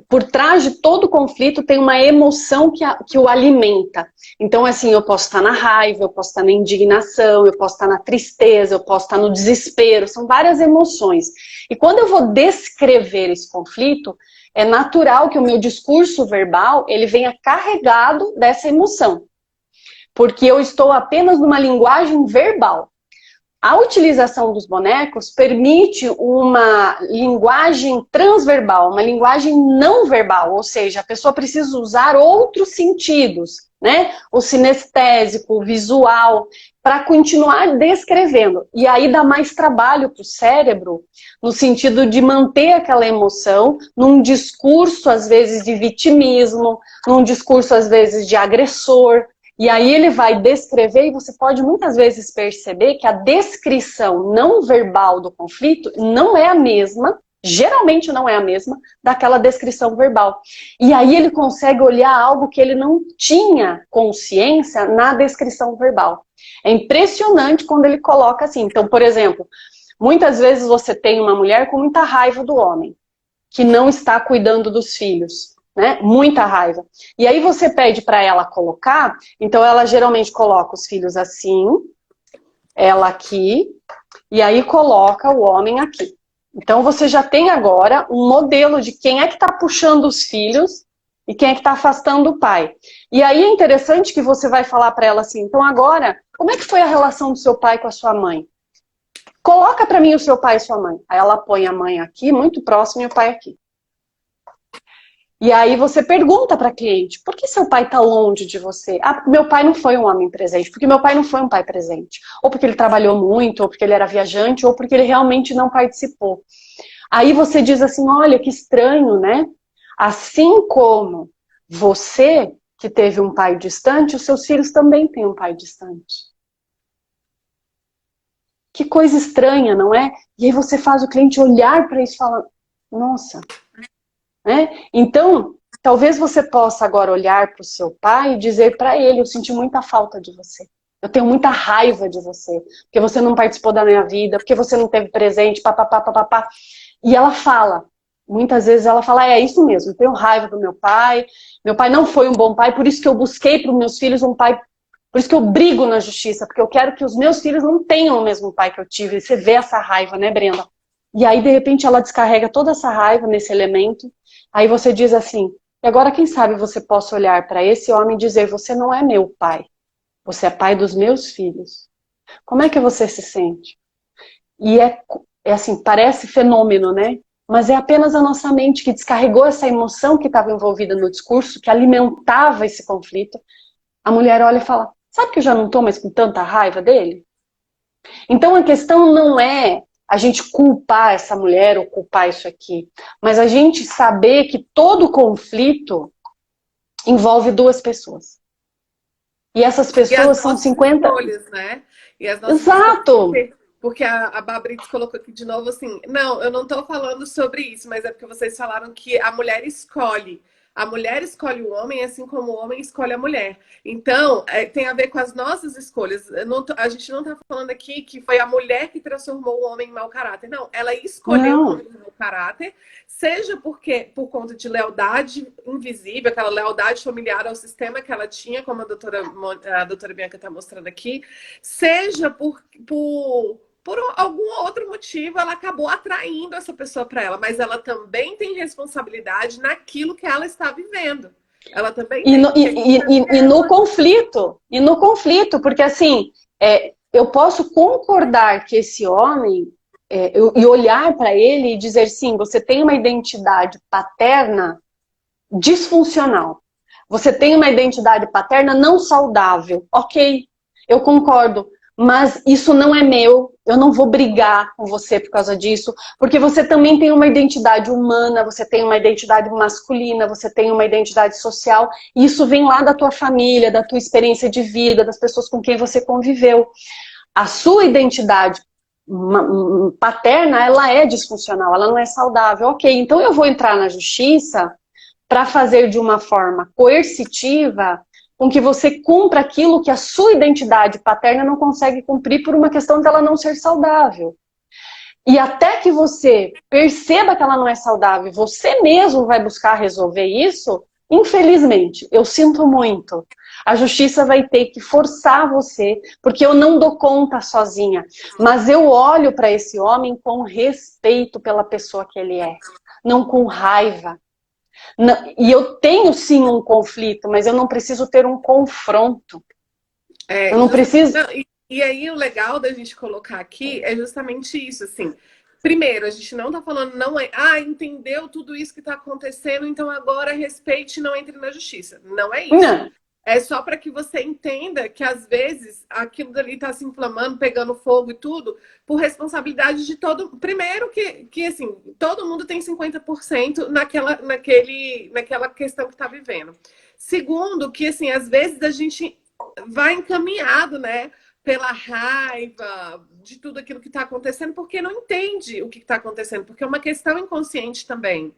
Por trás de todo conflito tem uma emoção que o alimenta. Então, assim, eu posso estar na raiva, eu posso estar na indignação, eu posso estar na tristeza, eu posso estar no desespero, são várias emoções. E quando eu vou descrever esse conflito, é natural que o meu discurso verbal, ele venha carregado dessa emoção. Porque eu estou apenas numa linguagem verbal. A utilização dos bonecos permite uma linguagem transverbal, uma linguagem não verbal, ou seja, a pessoa precisa usar outros sentidos, né? O sinestésico, o visual, para continuar descrevendo. E aí dá mais trabalho para o cérebro, no sentido de manter aquela emoção num discurso, às vezes, de vitimismo, num discurso, às vezes, de agressor. E aí ele vai descrever e você pode muitas vezes perceber que a descrição não verbal do conflito não é a mesma, geralmente não é a mesma, daquela descrição verbal. E aí ele consegue olhar algo que ele não tinha consciência na descrição verbal. É impressionante quando ele coloca assim. Então, por exemplo, muitas vezes você tem uma mulher com muita raiva do homem, que não está cuidando dos filhos. Né? Muita raiva. E aí você pede para ela colocar, então ela geralmente coloca os filhos assim, ela aqui, e aí coloca o homem aqui. Então você já tem agora um modelo de quem é que está puxando os filhos e quem é que está afastando o pai. E aí é interessante que você vai falar para ela assim, então agora, como é que foi a relação do seu pai com a sua mãe? Coloca para mim o seu pai e sua mãe. Aí ela põe a mãe aqui, muito próximo, e o pai aqui. E aí você pergunta para a cliente, por que seu pai está longe de você? Ah, meu pai não foi um homem presente, porque meu pai não foi um pai presente. Ou porque ele trabalhou muito, ou porque ele era viajante, ou porque ele realmente não participou. Aí você diz assim, olha, que estranho, né? Assim como você, que teve um pai distante, os seus filhos também têm um pai distante. Que coisa estranha, não é? E aí você faz o cliente olhar para isso e falar, nossa... Né? Então, talvez você possa agora olhar para o seu pai e dizer para ele, eu senti muita falta de você. Eu tenho muita raiva de você. Porque você não participou da minha vida, porque você não teve presente, papapá, papapá. E ela fala, muitas vezes ela fala, é isso mesmo, eu tenho raiva do meu pai não foi um bom pai, por isso que eu busquei para os meus filhos um pai, por isso que eu brigo na justiça, porque eu quero que os meus filhos não tenham o mesmo pai que eu tive. E você vê essa raiva, né, Brenda? E aí, de repente, ela descarrega toda essa raiva nesse elemento. Aí você diz assim, e agora quem sabe você possa olhar para esse homem e dizer, você não é meu pai, você é pai dos meus filhos. Como é que você se sente? E é assim, parece fenômeno, né? Mas é apenas a nossa mente que descarregou essa emoção que estava envolvida no discurso, que alimentava esse conflito. A mulher olha e fala, sabe que eu já não estou mais com tanta raiva dele? Então a questão não é a gente culpar essa mulher ou culpar isso aqui, mas a gente saber que todo conflito envolve duas pessoas. E essas E as pessoas são nossas 50... escolhas, né? E as nossas escolhas. Exato! Porque a Babrix colocou aqui de novo assim: não, eu não estou falando sobre isso, mas é porque vocês falaram que a mulher escolhe. A mulher escolhe o homem, assim como o homem escolhe a mulher. Então, tem a ver com as nossas escolhas. A gente não está falando aqui que foi a mulher que transformou o homem em mau caráter. Não, ela escolheu o Não. homem em mau caráter, seja porque por conta de lealdade invisível, aquela lealdade familiar ao sistema que ela tinha, como a doutora Bianca está mostrando aqui, seja por algum outro motivo, ela acabou atraindo essa pessoa para ela, mas ela também tem responsabilidade naquilo que ela está vivendo. Ela também e no conflito, porque assim, eu posso concordar que esse homem, e olhar para ele e dizer, sim, você tem uma identidade paterna disfuncional. Você tem uma identidade paterna não saudável. Ok, eu concordo. Mas isso não é meu, eu não vou brigar com você por causa disso, porque você também tem uma identidade humana, você tem uma identidade masculina, você tem uma identidade social, e isso vem lá da tua família, da tua experiência de vida, das pessoas com quem você conviveu. A sua identidade paterna, ela é disfuncional, ela não é saudável. Ok, então eu vou entrar na justiça para fazer de uma forma coercitiva com que você cumpra aquilo que a sua identidade paterna não consegue cumprir por uma questão dela não ser saudável. E até que você perceba que ela não é saudável, você mesmo vai buscar resolver isso, infelizmente, eu sinto muito. A justiça vai ter que forçar você, porque eu não dou conta sozinha. Mas eu olho para esse homem com respeito pela pessoa que ele é, não com raiva. E eu tenho sim um conflito, mas eu não preciso ter um confronto. Eu não preciso... E aí o legal da gente colocar aqui é justamente isso, assim. Primeiro, a gente não tá falando, não é, entendeu tudo isso que tá acontecendo, então agora respeite e não entre na justiça. Não é isso. Não. É só para que você entenda que, às vezes, aquilo dali tá se inflamando, pegando fogo e tudo, por responsabilidade de todo... Primeiro que assim, todo mundo tem 50% naquela questão que tá vivendo. Segundo, que, assim, às vezes a gente vai encaminhado, né? Pela raiva de tudo aquilo que está acontecendo, porque não entende o que está acontecendo, porque é uma questão inconsciente também.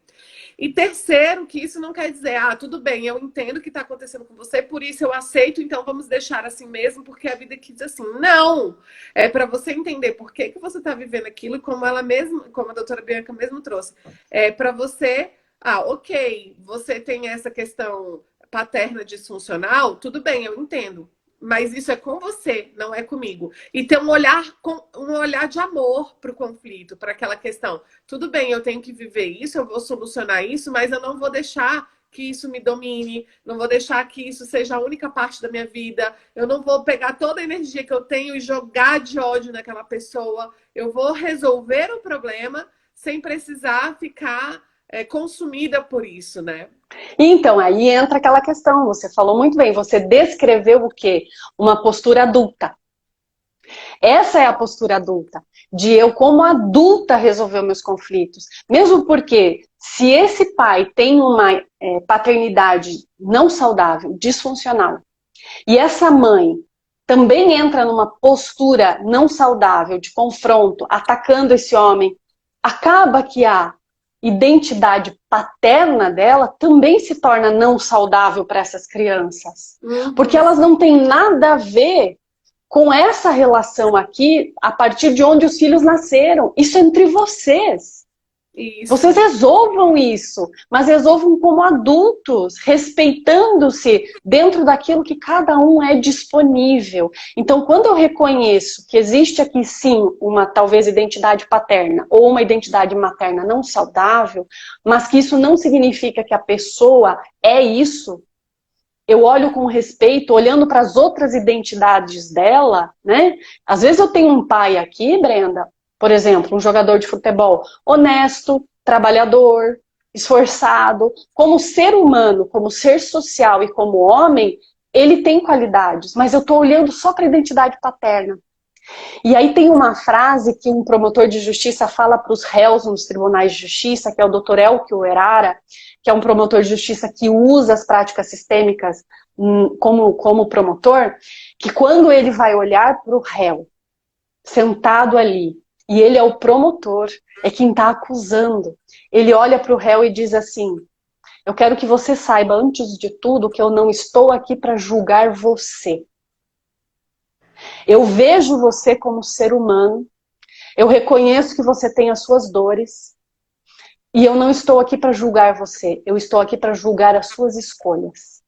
E terceiro, que isso não quer dizer, tudo bem, eu entendo o que está acontecendo com você, por isso eu aceito, então vamos deixar assim mesmo, porque a vida aqui diz assim. Não! É para você entender por que você está vivendo aquilo, como ela mesma, como a doutora Bianca mesmo trouxe. É para você, ok, você tem essa questão paterna disfuncional, tudo bem, eu entendo. Mas isso é com você, não é comigo. E ter um olhar de amor para o conflito, para aquela questão. Tudo bem, eu tenho que viver isso, eu vou solucionar isso, mas eu não vou deixar que isso me domine, não vou deixar que isso seja a única parte da minha vida. Eu não vou pegar toda a energia que eu tenho e jogar de ódio naquela pessoa. Eu vou resolver o problema sem precisar ficar consumida por isso, né? Então, aí entra aquela questão, você falou muito bem, você descreveu o quê? Uma postura adulta. Essa é a postura adulta, de eu como adulta resolver meus conflitos. Mesmo porque, se esse pai tem uma paternidade não saudável, disfuncional, e essa mãe também entra numa postura não saudável, de confronto, atacando esse homem, acaba que a identidade paterna dela também se torna não saudável para essas crianças. Porque elas não têm nada a ver com essa relação aqui, a partir de onde os filhos nasceram. Isso é entre vocês. Isso. Vocês resolvam isso, mas resolvam como adultos, respeitando-se dentro daquilo que cada um é disponível. Então, quando eu reconheço que existe aqui sim uma talvez identidade paterna ou uma identidade materna não saudável, mas que isso não significa que a pessoa é isso, eu olho com respeito, olhando para as outras identidades dela, né? Às vezes eu tenho um pai aqui, Brenda, por exemplo, um jogador de futebol honesto, trabalhador, esforçado. Como ser humano, como ser social e como homem, ele tem qualidades, mas eu estou olhando só para a identidade paterna. E aí tem uma frase que um promotor de justiça fala para os réus nos tribunais de justiça, que é o Dr. Elkio Erara, que é um promotor de justiça que usa as práticas sistêmicas como promotor, que quando ele vai olhar para o réu, sentado ali, e ele é o promotor, é quem está acusando, ele olha para o réu e diz assim: eu quero que você saiba, antes de tudo, que eu não estou aqui para julgar você. Eu vejo você como ser humano, eu reconheço que você tem as suas dores, e eu não estou aqui para julgar você, eu estou aqui para julgar as suas escolhas.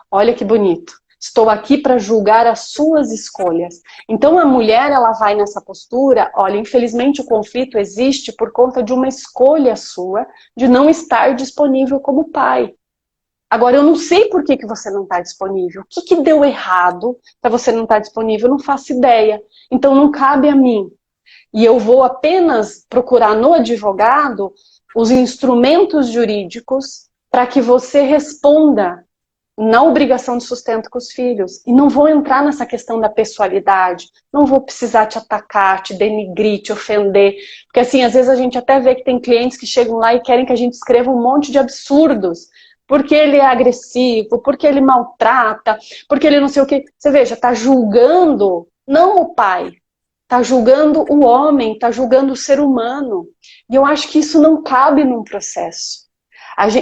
Olha que bonito. Estou aqui para julgar as suas escolhas. Então a mulher, ela vai nessa postura, olha, infelizmente o conflito existe por conta de uma escolha sua de não estar disponível como pai. Agora, eu não sei por que você não está disponível. O que deu errado para você não estar disponível? Eu não faço ideia. Então não cabe a mim. E eu vou apenas procurar no advogado os instrumentos jurídicos para que você responda na obrigação de sustento com os filhos. E não vou entrar nessa questão da pessoalidade. Não vou precisar te atacar, te denigrir, te ofender. Porque assim, às vezes a gente até vê que tem clientes que chegam lá e querem que a gente escreva um monte de absurdos. Porque ele é agressivo, porque ele maltrata, porque ele não sei o quê. Você veja, tá julgando não o pai, tá julgando o homem, tá julgando o ser humano. E eu acho que isso não cabe num processo.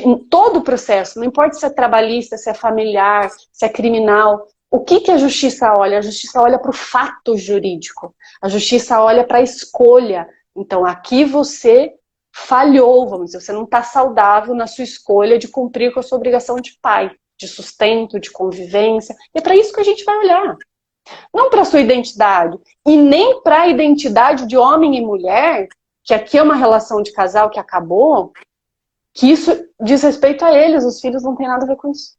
Em todo o processo, não importa se é trabalhista, se é familiar, se é criminal, o que a justiça olha? A justiça olha para o fato jurídico. A justiça olha para a escolha. Então, aqui você falhou, vamos dizer, você não está saudável na sua escolha de cumprir com a sua obrigação de pai, de sustento, de convivência. E é para isso que a gente vai olhar. Não para a sua identidade, e nem para a identidade de homem e mulher, que aqui é uma relação de casal que acabou, que isso diz respeito a eles, os filhos não têm nada a ver com isso.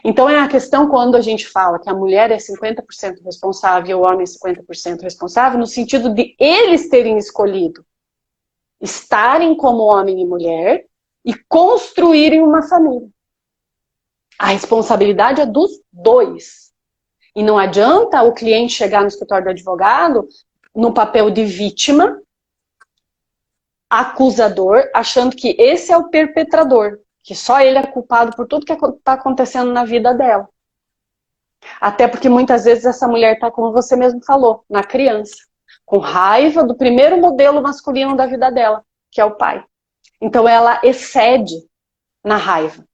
Então é a questão quando a gente fala que a mulher é 50% responsável e o homem é 50% responsável, no sentido de eles terem escolhido estarem como homem e mulher e construírem uma família. A responsabilidade é dos dois. E não adianta o cliente chegar no escritório do advogado no papel de vítima, acusador, achando que esse é o perpetrador, que só ele é culpado por tudo que está acontecendo na vida dela. Até porque muitas vezes essa mulher está, como você mesmo falou, na criança, com raiva do primeiro modelo masculino da vida dela, que é o pai. Então ela excede na raiva.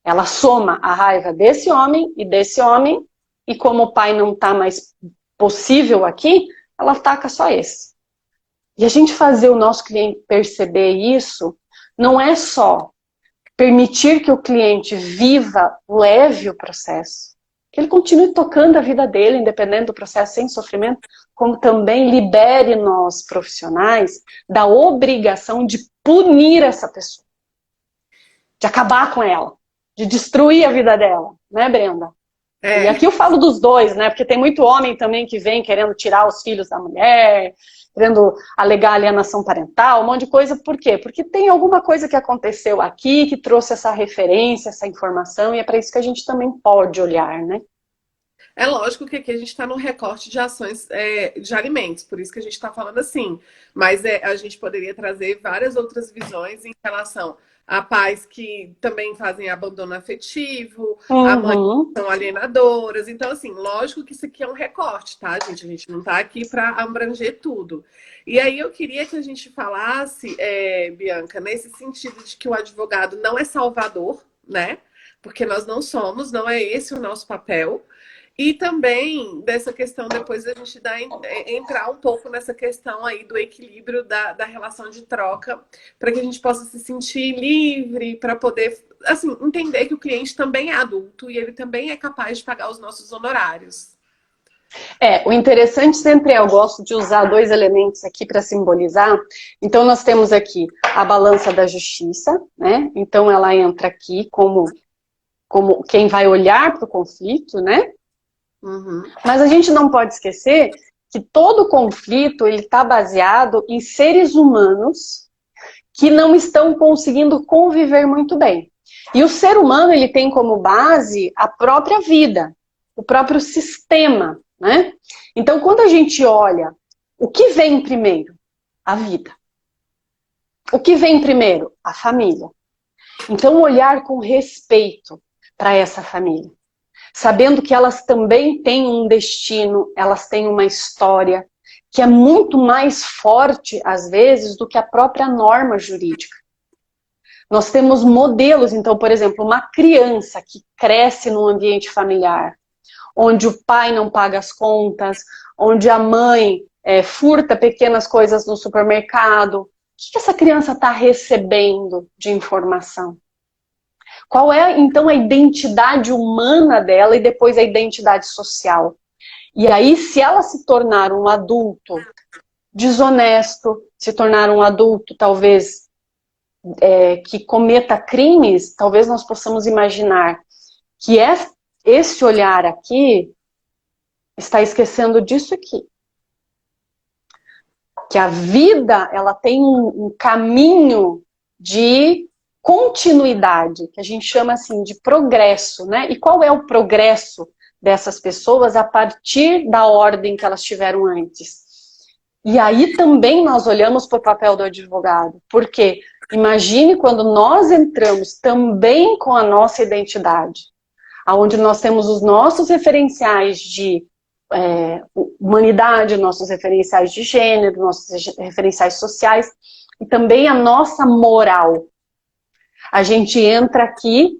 Ela soma a raiva desse homem, e como o pai não está mais possível aqui, ela ataca só esse. E a gente fazer o nosso cliente perceber isso, não é só permitir que o cliente viva leve o processo, que ele continue tocando a vida dele, independente do processo, sem sofrimento, como também libere nós, profissionais, da obrigação de punir essa pessoa, de acabar com ela, de destruir a vida dela, né, Brenda? E aqui eu falo dos dois, né, porque tem muito homem também que vem querendo tirar os filhos da mulher, querendo alegar alienação parental, um monte de coisa. Por quê? Porque tem alguma coisa que aconteceu aqui, que trouxe essa referência, essa informação, e é para isso que a gente também pode olhar, né? É lógico que aqui a gente está no recorte de ações de alimentos, por isso que a gente está falando assim. Mas a gente poderia trazer várias outras visões em relação a pais que também fazem abandono afetivo, a mães que são alienadoras. Então, assim, lógico que isso aqui é um recorte, tá, gente? A gente não está aqui para abranger tudo. E aí eu queria que a gente falasse, Bianca, nesse sentido de que o advogado não é salvador, né? Porque nós não somos, não é esse o nosso papel. E também dessa questão, depois a gente entrar um pouco nessa questão aí do equilíbrio da relação de troca, para que a gente possa se sentir livre, para poder, assim, entender que o cliente também é adulto e ele também é capaz de pagar os nossos honorários. O interessante sempre eu gosto de usar dois elementos aqui para simbolizar. Então nós temos aqui a balança da justiça, né? Então ela entra aqui como quem vai olhar para o conflito, né? Uhum. Mas a gente não pode esquecer que todo conflito ele está baseado em seres humanos que não estão conseguindo conviver muito bem. E o ser humano ele tem como base a própria vida, o próprio sistema, né? Então, quando a gente olha, o que vem primeiro? A vida. O que vem primeiro? A família. Então, olhar com respeito para essa família, sabendo que elas também têm um destino, elas têm uma história que é muito mais forte, às vezes, do que a própria norma jurídica. Nós temos modelos, então, por exemplo, uma criança que cresce num ambiente familiar, onde o pai não paga as contas, onde a mãe furta pequenas coisas no supermercado. O que essa criança está recebendo de informação? Qual é, então, a identidade humana dela e depois a identidade social? E aí, se ela se tornar um adulto desonesto, se tornar um adulto, talvez, que cometa crimes, talvez nós possamos imaginar que esse olhar aqui está esquecendo disso aqui. Que a vida, ela tem um caminho de continuidade, que a gente chama assim de progresso, né? E qual é o progresso dessas pessoas a partir da ordem que elas tiveram antes? E aí também nós olhamos para o papel do advogado, porque imagine quando nós entramos também com a nossa identidade, onde nós temos os nossos referenciais de humanidade, nossos referenciais de gênero, nossos referenciais sociais e também a nossa moral. A gente entra aqui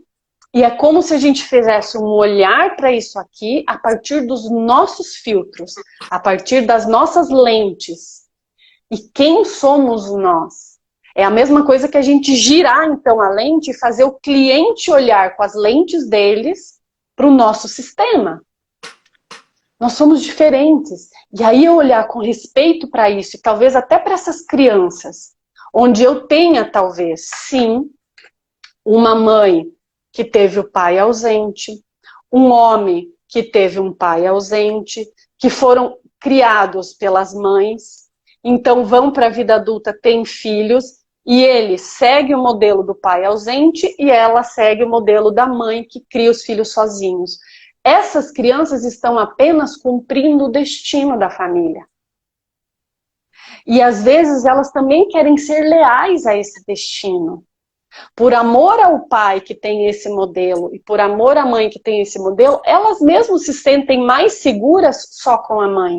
e é como se a gente fizesse um olhar para isso aqui a partir dos nossos filtros, a partir das nossas lentes. E quem somos nós? É a mesma coisa que a gente girar então a lente e fazer o cliente olhar com as lentes deles para o nosso sistema. Nós somos diferentes. E aí eu olhar com respeito para isso, e talvez até para essas crianças, onde eu tenha, talvez, sim, uma mãe que teve o pai ausente, um homem que teve um pai ausente, que foram criados pelas mães, então vão para a vida adulta, têm filhos, e ele segue o modelo do pai ausente e ela segue o modelo da mãe que cria os filhos sozinhos. Essas crianças estão apenas cumprindo o destino da família. E às vezes elas também querem ser leais a esse destino. Por amor ao pai que tem esse modelo e por amor à mãe que tem esse modelo, elas mesmas se sentem mais seguras só com a mãe.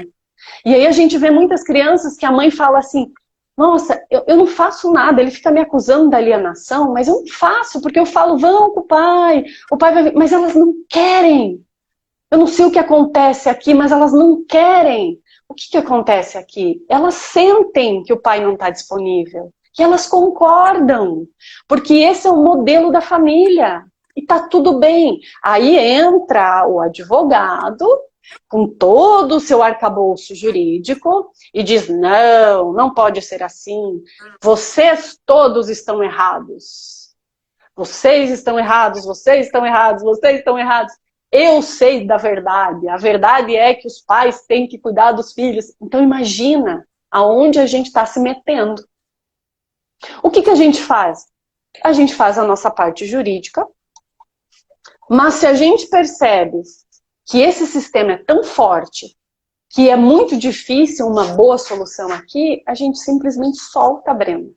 E aí a gente vê muitas crianças que a mãe fala assim, nossa, eu não faço nada, ele fica me acusando da alienação, mas eu não faço, porque eu falo, vão com o pai vai vir, mas elas não querem. Eu não sei o que acontece aqui, mas elas não querem. O que acontece aqui? Elas sentem que o pai não está disponível. E elas concordam. Porque esse é o modelo da família. E tá tudo bem. Aí entra o advogado, com todo o seu arcabouço jurídico, e diz, não, não pode ser assim. Vocês todos estão errados. Vocês estão errados, vocês estão errados, vocês estão errados. Eu sei da verdade. A verdade é que os pais têm que cuidar dos filhos. Então imagina aonde a gente está se metendo. O que a gente faz? A gente faz a nossa parte jurídica, mas se a gente percebe que esse sistema é tão forte, que é muito difícil uma boa solução aqui, a gente simplesmente solta a Brenda.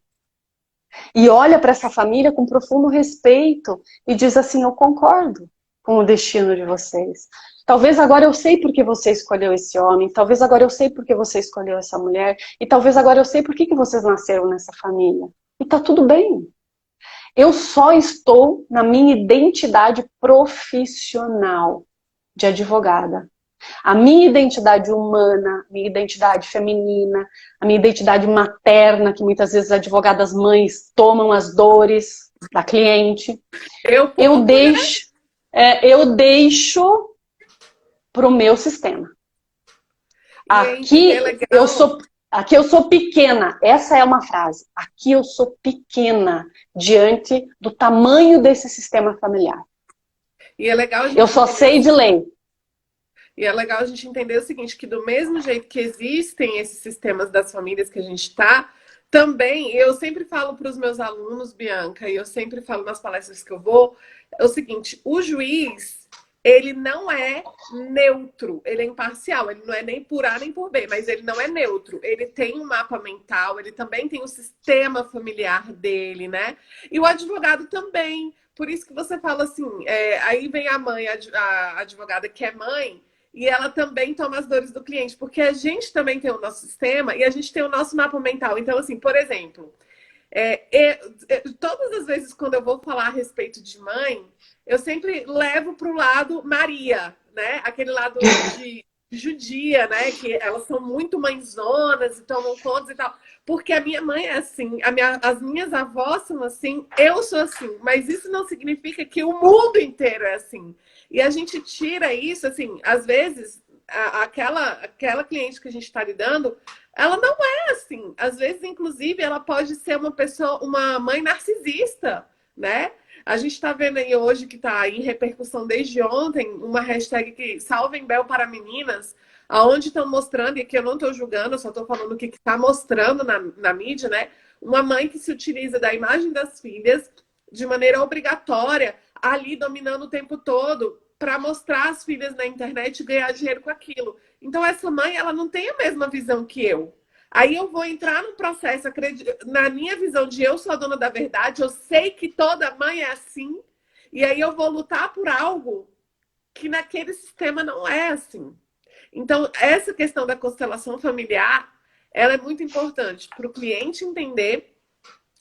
E olha para essa família com profundo respeito e diz assim, eu concordo com o destino de vocês. Talvez agora eu sei por que você escolheu esse homem, talvez agora eu sei por que você escolheu essa mulher, e talvez agora eu sei por que vocês nasceram nessa família. E tá tudo bem. Eu só estou na minha identidade profissional de advogada. A minha identidade humana, a minha identidade feminina, a minha identidade materna, que muitas vezes as advogadas mães tomam as dores da cliente. Eu deixo para o meu sistema. Aqui eu sou pequena. Essa é uma frase. Aqui eu sou pequena diante do tamanho desse sistema familiar. E é legal eu só sei de lei. E é legal a gente entender o seguinte, que do mesmo jeito que existem esses sistemas das famílias que a gente está, também, eu sempre falo para os meus alunos, Bianca, e eu sempre falo nas palestras que eu vou, é o seguinte, o juiz, ele não é neutro, ele é imparcial, ele não é nem por A nem por B, mas ele não é neutro. Ele tem um mapa mental, ele também tem o sistema familiar dele, né? E o advogado também. Por isso que você fala assim, aí vem a mãe, a advogada que é mãe, e ela também toma as dores do cliente, porque a gente também tem o nosso sistema e a gente tem o nosso mapa mental. Então, assim, por exemplo, todas as vezes quando eu vou falar a respeito de mãe, eu sempre levo para o lado Maria, né? Aquele lado de judia, né? Que elas são muito mãezonas e tomam contas e tal. Porque a minha mãe é assim, as minhas avós são assim, eu sou assim. Mas isso não significa que o mundo inteiro é assim. E a gente tira isso, assim, às vezes, aquela cliente que a gente está lidando, ela não é assim. Às vezes, inclusive, ela pode ser uma pessoa, uma mãe narcisista, né? A gente está vendo aí hoje que está em repercussão desde ontem uma hashtag que Salvem Bel para meninas, aonde estão mostrando, e aqui eu não estou julgando, eu só estou falando o que está mostrando na mídia, né? Uma mãe que se utiliza da imagem das filhas de maneira obrigatória, ali dominando o tempo todo, para mostrar as filhas na internet e ganhar dinheiro com aquilo. Então, essa mãe, ela não tem a mesma visão que eu. Aí eu vou entrar no processo, na minha visão de eu sou a dona da verdade, eu sei que toda mãe é assim, e aí eu vou lutar por algo que naquele sistema não é assim. Então, essa questão da constelação familiar, ela é muito importante para o cliente entender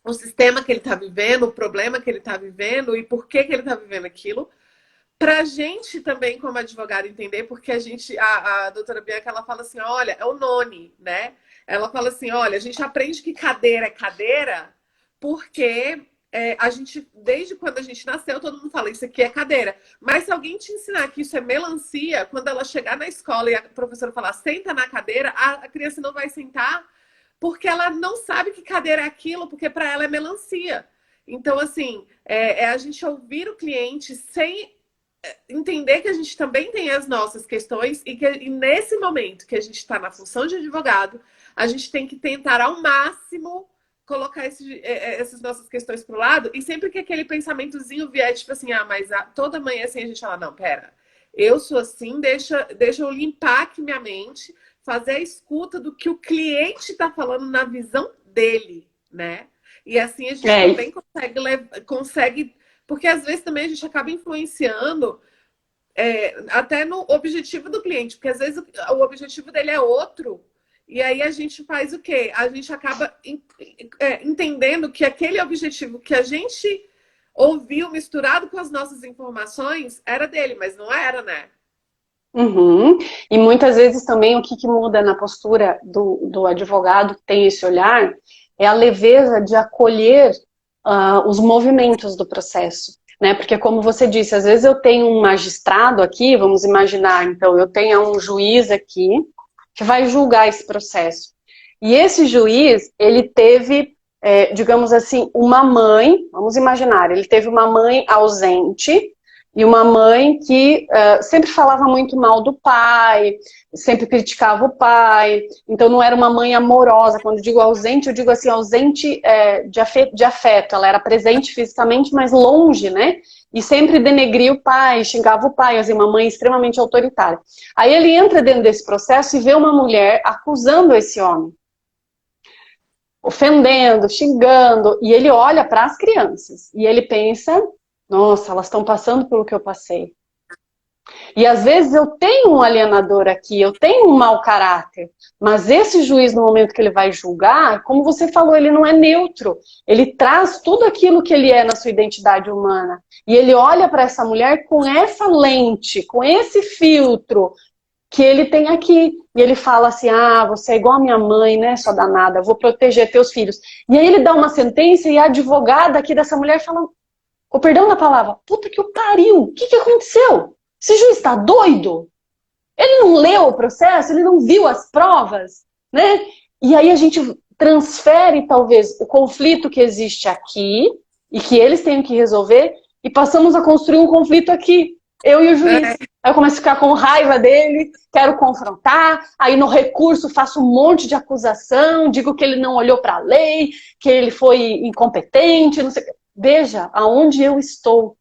o sistema que ele está vivendo, o problema que ele está vivendo e por que ele está vivendo aquilo, para a gente também, como advogado, entender, porque a doutora Bianca, ela fala assim, olha, é o noni, né? Ela fala assim, olha, a gente aprende que cadeira é cadeira, porque a gente, desde quando a gente nasceu, todo mundo fala, isso aqui é cadeira. Mas se alguém te ensinar que isso é melancia, quando ela chegar na escola e a professora falar, senta na cadeira, a criança não vai sentar, porque ela não sabe que cadeira é aquilo, porque para ela é melancia. Então, assim, a gente ouvir o cliente sem entender que a gente também tem as nossas questões e nesse momento que a gente está na função de advogado, a gente tem que tentar ao máximo colocar essas nossas questões para o lado e sempre que aquele pensamentozinho vier, tipo assim, mas toda manhã assim a gente fala, não, pera, eu sou assim, deixa eu limpar aqui minha mente, fazer a escuta do que o cliente está falando na visão dele, né? E assim a gente também consegue porque às vezes também a gente acaba influenciando até no objetivo do cliente, porque às vezes o objetivo dele é outro, e aí a gente faz o quê? A gente acaba entendendo que aquele objetivo que a gente ouviu misturado com as nossas informações era dele, mas não era, né? Uhum. E muitas vezes também o que muda na postura do advogado que tem esse olhar é a leveza de acolher os movimentos do processo, né? Porque como você disse, às vezes eu tenho um magistrado aqui, vamos imaginar, então eu tenho um juiz aqui que vai julgar esse processo. E esse juiz, ele teve, digamos assim, uma mãe, vamos imaginar, ele teve uma mãe ausente e uma mãe que sempre falava muito mal do pai, sempre criticava o pai, então não era uma mãe amorosa. Quando eu digo ausente, eu digo assim, ausente de afeto, ela era presente fisicamente, mas longe, né? E sempre denegria o pai, xingava o pai, assim, uma mãe extremamente autoritária. Aí ele entra dentro desse processo e vê uma mulher acusando esse homem, ofendendo, xingando, e ele olha para as crianças e ele pensa, nossa, elas estão passando pelo que eu passei. E às vezes eu tenho um alienador aqui, eu tenho um mau caráter, mas esse juiz, no momento que ele vai julgar, como você falou, ele não é neutro. Ele traz tudo aquilo que ele é na sua identidade humana. E ele olha para essa mulher com essa lente, com esse filtro que ele tem aqui. E ele fala assim, você é igual a minha mãe, né, sua danada, eu vou proteger teus filhos. E aí ele dá uma sentença e a advogada aqui dessa mulher fala, com perdão da palavra, puta que o pariu, o que aconteceu? Esse juiz está doido? Ele não leu o processo? Ele não viu as provas? Né? E aí a gente transfere, talvez, o conflito que existe aqui e que eles têm que resolver e passamos a construir um conflito aqui, eu e o juiz. Aí eu começo a ficar com raiva dele, quero confrontar, aí no recurso faço um monte de acusação, digo que ele não olhou para a lei, que ele foi incompetente, não sei. Veja aonde eu estou.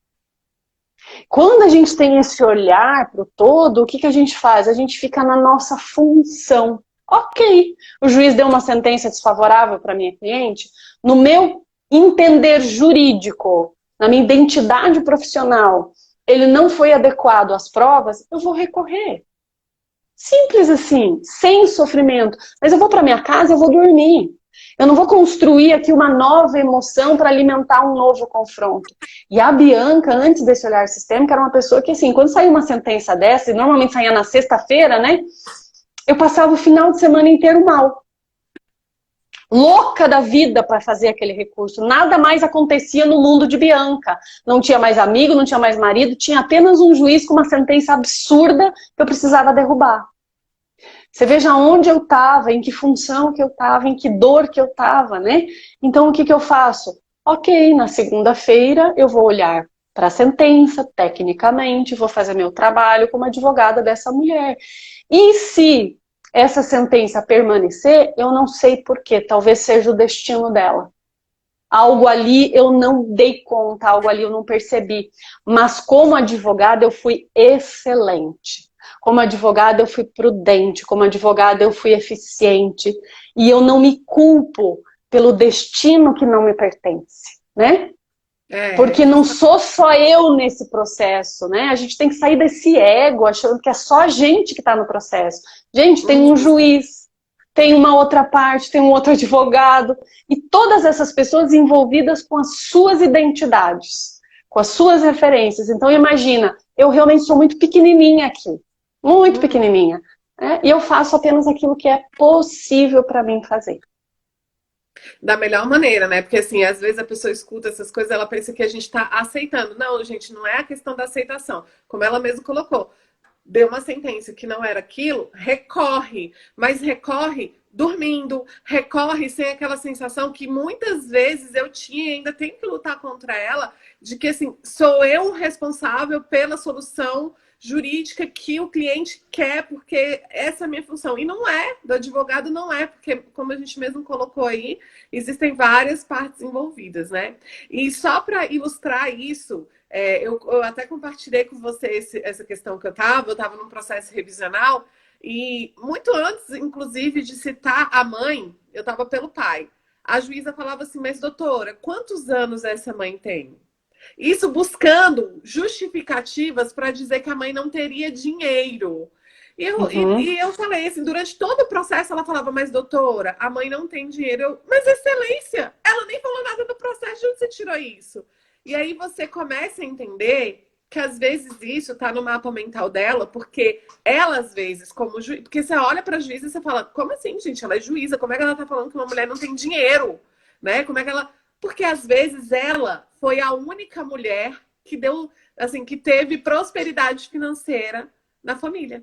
Quando a gente tem esse olhar para o todo, o que, que a gente faz? A gente fica na nossa função. Ok, o juiz deu uma sentença desfavorável para minha cliente, no meu entender jurídico, na minha identidade profissional, ele não foi adequado às provas, eu vou recorrer. Simples assim, sem sofrimento. Mas eu vou para minha casa, eu vou dormir. Eu não vou construir aqui uma nova emoção para alimentar um novo confronto. E a Bianca, antes desse olhar sistêmico, era uma pessoa que, assim, quando saía uma sentença dessa, e normalmente saía na sexta-feira, né? Eu passava o final de semana inteiro mal. Louca da vida para fazer aquele recurso. Nada mais acontecia no mundo de Bianca. Não tinha mais amigo, não tinha mais marido, tinha apenas um juiz com uma sentença absurda que eu precisava derrubar. Você veja onde eu estava, em que função que eu estava, em que dor que eu estava, né? Então, o que, que eu faço? Ok, na segunda-feira eu vou olhar para a sentença, tecnicamente, vou fazer meu trabalho como advogada dessa mulher. E se essa sentença permanecer, eu não sei porquê, talvez seja o destino dela. Algo ali eu não dei conta, algo ali eu não percebi. Mas como advogada eu fui excelente. Como advogada eu fui prudente, como advogada eu fui eficiente. E eu não me culpo pelo destino que não me pertence, né? Porque não sou só eu nesse processo, né? A gente tem que sair desse ego, achando que é só a gente que está no processo. Gente, tem um juiz, tem uma outra parte, tem um outro advogado, e todas essas pessoas envolvidas com as suas identidades, com as suas referências. Então imagina, eu realmente sou muito pequenininha aqui, muito pequenininha, né? E eu faço apenas aquilo que é possível para mim fazer. Da melhor maneira, né? Porque assim, às vezes a pessoa escuta essas coisas, ela pensa que a gente tá aceitando. Não, gente, não é a questão da aceitação. Como ela mesma colocou, deu uma sentença que não era aquilo, recorre. Mas recorre dormindo, recorre sem aquela sensação que muitas vezes eu tinha e ainda tenho que lutar contra ela, de que assim, sou eu responsável pela solução jurídica que o cliente quer, porque essa é a minha função. E não é, do advogado não é, porque, como a gente mesmo colocou aí, existem várias partes envolvidas, né? E só para ilustrar isso, eu até compartilhei com você essa questão que eu estava num processo revisional, e muito antes, inclusive, de citar a mãe, eu estava pelo pai. A juíza falava assim, mas doutora, quantos anos essa mãe tem? Isso buscando justificativas para dizer que a mãe não teria dinheiro. E eu falei assim, durante todo o processo ela falava, mas doutora, a mãe não tem dinheiro. Mas excelência, ela nem falou nada do processo, de onde você tirou isso? E aí você começa a entender que às vezes isso tá no mapa mental dela, porque ela às vezes, como juiz, porque você olha para a juíza e você fala, como assim, gente? Ela é juíza, como é que ela tá falando que uma mulher não tem dinheiro? Né? Como é que ela... Porque às vezes ela foi a única mulher que deu, assim, que teve prosperidade financeira na família.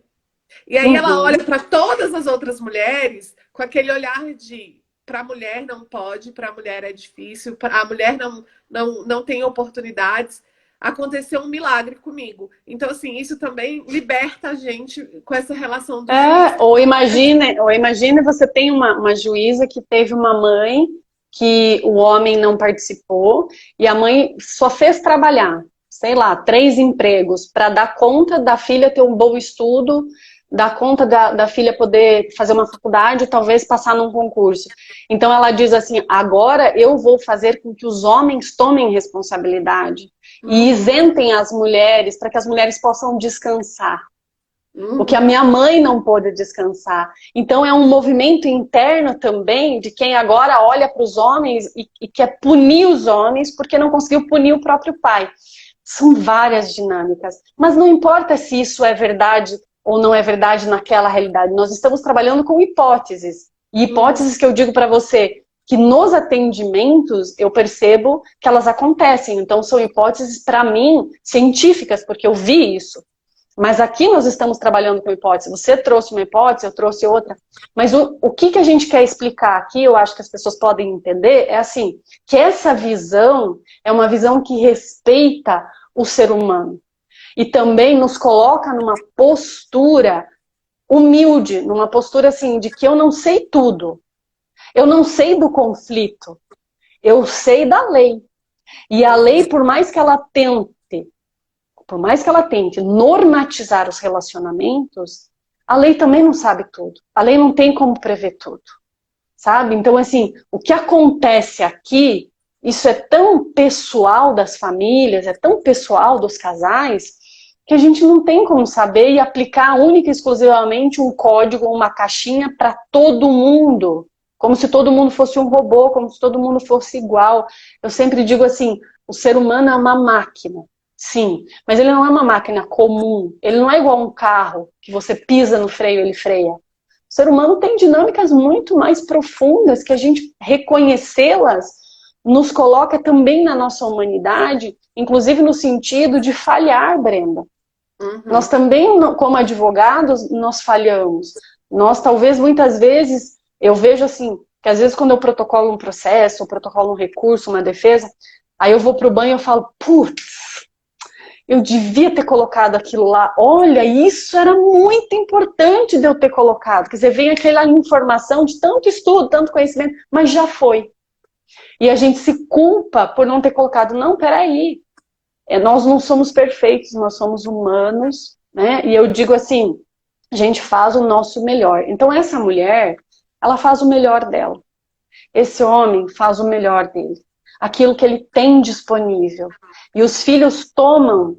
E aí ela olha para todas as outras mulheres com aquele olhar de para a mulher não pode, para a mulher é difícil, para a mulher não tem oportunidades. Aconteceu um milagre comigo. Então, assim, isso também liberta a gente com essa relação do juiz. Ou imagine você tem uma juíza que teve uma mãe que o homem não participou e a mãe só fez trabalhar, sei lá, 3 empregos para dar conta da filha ter um bom estudo, dar conta da filha poder fazer uma faculdade, talvez passar num concurso. Então ela diz assim, agora eu vou fazer com que os homens tomem responsabilidade e isentem as mulheres para que as mulheres possam descansar. O que a minha mãe não pôde descansar. Então é um movimento interno também de quem agora olha para os homens e quer punir os homens porque não conseguiu punir o próprio pai. São várias dinâmicas. Mas não importa se isso é verdade ou não é verdade naquela realidade. Nós estamos trabalhando com hipóteses. E hipóteses que eu digo para você que nos atendimentos eu percebo que elas acontecem. Então são hipóteses, para mim, científicas, porque eu vi isso. Mas aqui nós estamos trabalhando com hipótese. Você trouxe uma hipótese, eu trouxe outra. Mas o que a gente quer explicar aqui, eu acho que as pessoas podem entender, é assim, que essa visão é uma visão que respeita o ser humano. E também nos coloca numa postura humilde, numa postura assim, de que eu não sei tudo. Eu não sei do conflito. Eu sei da lei. E a lei, por mais que ela tente por mais que ela tente normatizar os relacionamentos, a lei também não sabe tudo. A lei não tem como prever tudo, sabe? Então, assim, o que acontece aqui, isso é tão pessoal das famílias, é tão pessoal dos casais, que a gente não tem como saber e aplicar única e exclusivamente um código, uma caixinha para todo mundo. Como se todo mundo fosse um robô, como se todo mundo fosse igual. Eu sempre digo assim, o ser humano é uma máquina. Sim, mas ele não é uma máquina comum. Ele não é igual um carro, que você pisa no freio e ele freia. O ser humano tem dinâmicas muito mais profundas, que a gente reconhecê-las nos coloca também na nossa humanidade, inclusive no sentido de falhar, Brenda. Uhum. Nós também, como advogados, nós falhamos. Nós, talvez, muitas vezes, eu vejo assim, que às vezes quando eu protocolo um processo, ou protocolo um recurso, uma defesa, aí eu vou pro banho e eu falo, putz, eu devia ter colocado aquilo lá. Olha, isso era muito importante de eu ter colocado. Quer dizer, vem aquela informação de tanto estudo, tanto conhecimento, mas já foi. E a gente se culpa por não ter colocado. Não, peraí. Nós não somos perfeitos, nós somos humanos, né? E eu digo assim, a gente faz o nosso melhor. Então essa mulher, ela faz o melhor dela. Esse homem faz o melhor dele. Aquilo que ele tem disponível. E os filhos tomam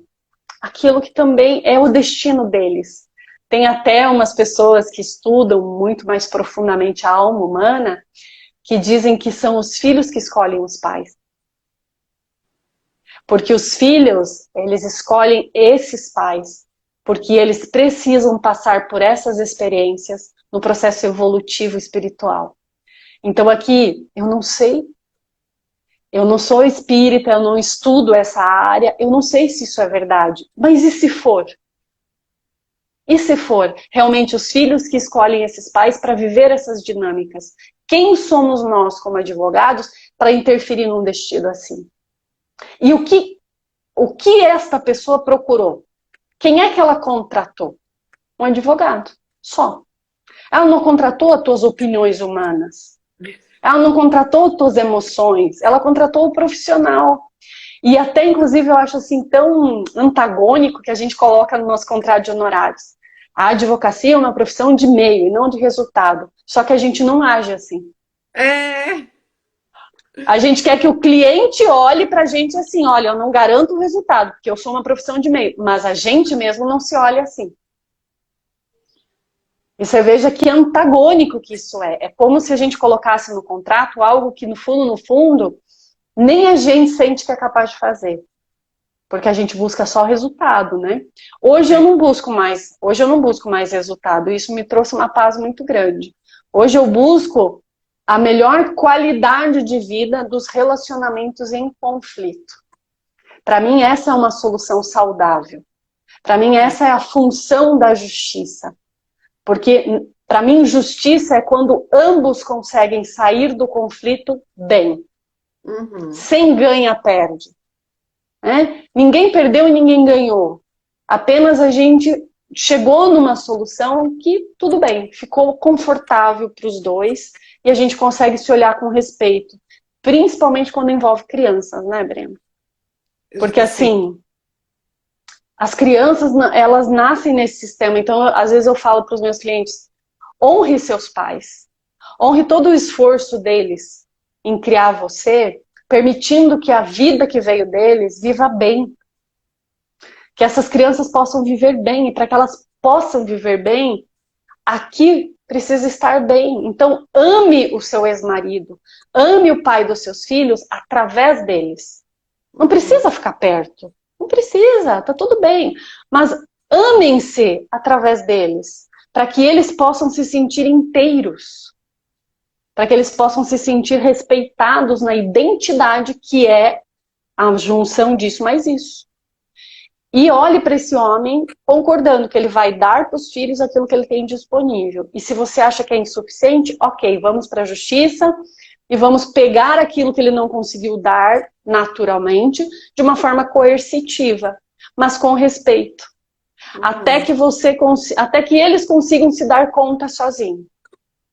aquilo que também é o destino deles. Tem até umas pessoas que estudam muito mais profundamente a alma humana, que dizem que são os filhos que escolhem os pais. Porque os filhos, eles escolhem esses pais, porque eles precisam passar por essas experiências no processo evolutivo espiritual. Então aqui, eu não sei, eu não sou espírita, eu não estudo essa área, eu não sei se isso é verdade, mas e se for? E se for realmente os filhos que escolhem esses pais para viver essas dinâmicas? Quem somos nós como advogados para interferir num destino assim? E o que esta pessoa procurou? Quem é que ela contratou? Um advogado, só. Ela não contratou as tuas opiniões humanas. Ela não contratou as tuas emoções. Ela contratou o profissional. E até, inclusive, eu acho assim tão antagônico que a gente coloca no nosso contrato de honorários. A advocacia é uma profissão de meio e não de resultado. Só que a gente não age assim. A gente quer que o cliente olhe pra gente assim, olha, eu não garanto o resultado, porque eu sou uma profissão de meio, mas a gente mesmo não se olha assim. E você veja que antagônico que isso é. É como se a gente colocasse no contrato algo que no fundo, nem a gente sente que é capaz de fazer. Porque a gente busca só resultado, né? Hoje eu não busco mais resultado. Isso me trouxe uma paz muito grande. Hoje eu busco a melhor qualidade de vida dos relacionamentos em conflito. Para mim, essa é uma solução saudável. Para mim, essa é a função da justiça. Porque, para mim, justiça é quando ambos conseguem sair do conflito bem. Uhum. Sem ganha-perde. Né? Ninguém perdeu e ninguém ganhou. Apenas a gente chegou numa solução que, tudo bem, ficou confortável para os dois e a gente consegue se olhar com respeito. Principalmente quando envolve crianças, né, Breno? Porque, assim, as crianças, elas nascem nesse sistema. Então, às vezes eu falo para os meus clientes, honre seus pais. Honre todo o esforço deles em criar você, permitindo que a vida que veio deles viva bem. Que essas crianças possam viver bem. E para que elas possam viver bem, aqui precisa estar bem. Então, ame o seu ex-marido. Ame o pai dos seus filhos através deles. Não precisa ficar perto. Não precisa, tá tudo bem. Mas amem-se através deles. Para que eles possam se sentir inteiros. Para que eles possam se sentir respeitados na identidade que é a junção disso mais isso. E olhe para esse homem concordando que ele vai dar para os filhos aquilo que ele tem disponível. E se você acha que é insuficiente, ok, vamos para a justiça e vamos pegar aquilo que ele não conseguiu dar naturalmente de uma forma coercitiva, mas com respeito. Até que eles consigam se dar conta sozinhos.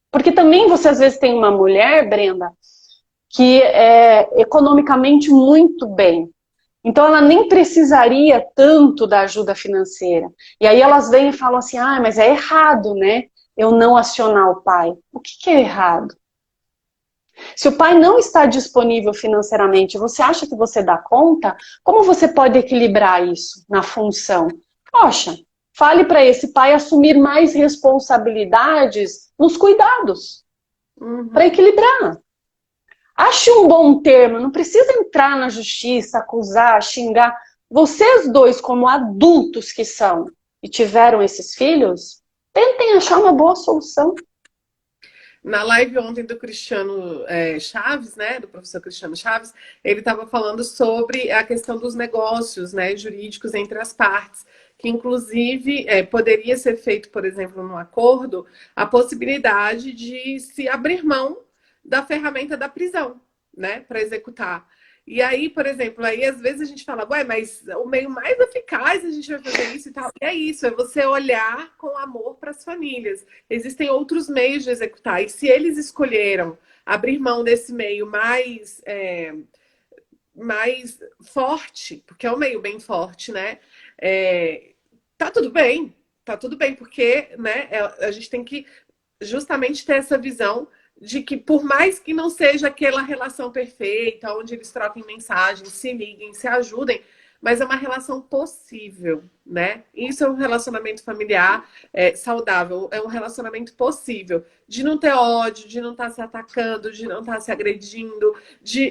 Porque também você às vezes tem uma mulher, Brenda, que é economicamente muito bem. Então ela nem precisaria tanto da ajuda financeira. E aí elas vêm e falam assim, ah, mas é errado, né? Eu não acionar o pai. O que é errado? Se o pai não está disponível financeiramente, você acha que você dá conta? Como você pode equilibrar isso na função? Poxa, fale para esse pai assumir mais responsabilidades nos cuidados, para equilibrar. Ache um bom termo, não precisa entrar na justiça, acusar, xingar. Vocês dois, como adultos que são e tiveram esses filhos, tentem achar uma boa solução. Na live ontem do Cristiano Chaves, né, do professor Cristiano Chaves, ele estava falando sobre a questão dos negócios, né, jurídicos entre as partes, que inclusive poderia ser feito, por exemplo, num acordo, a possibilidade de se abrir mão da ferramenta da prisão, né, para executar. E aí, por exemplo, aí às vezes a gente fala, ué, mas o meio mais eficaz a gente vai fazer isso e tal. E é isso, é você olhar com amor para as famílias. Existem outros meios de executar. E se eles escolheram abrir mão desse meio mais forte, porque é um meio bem forte, né? Tá tudo bem, porque né, a gente tem que justamente ter essa visão de que por mais que não seja aquela relação perfeita, onde eles troquem mensagens, se liguem, se ajudem, mas é uma relação possível, né? Isso é um relacionamento familiar saudável, é um relacionamento possível, de não ter ódio, de não estar se atacando, de não estar se agredindo,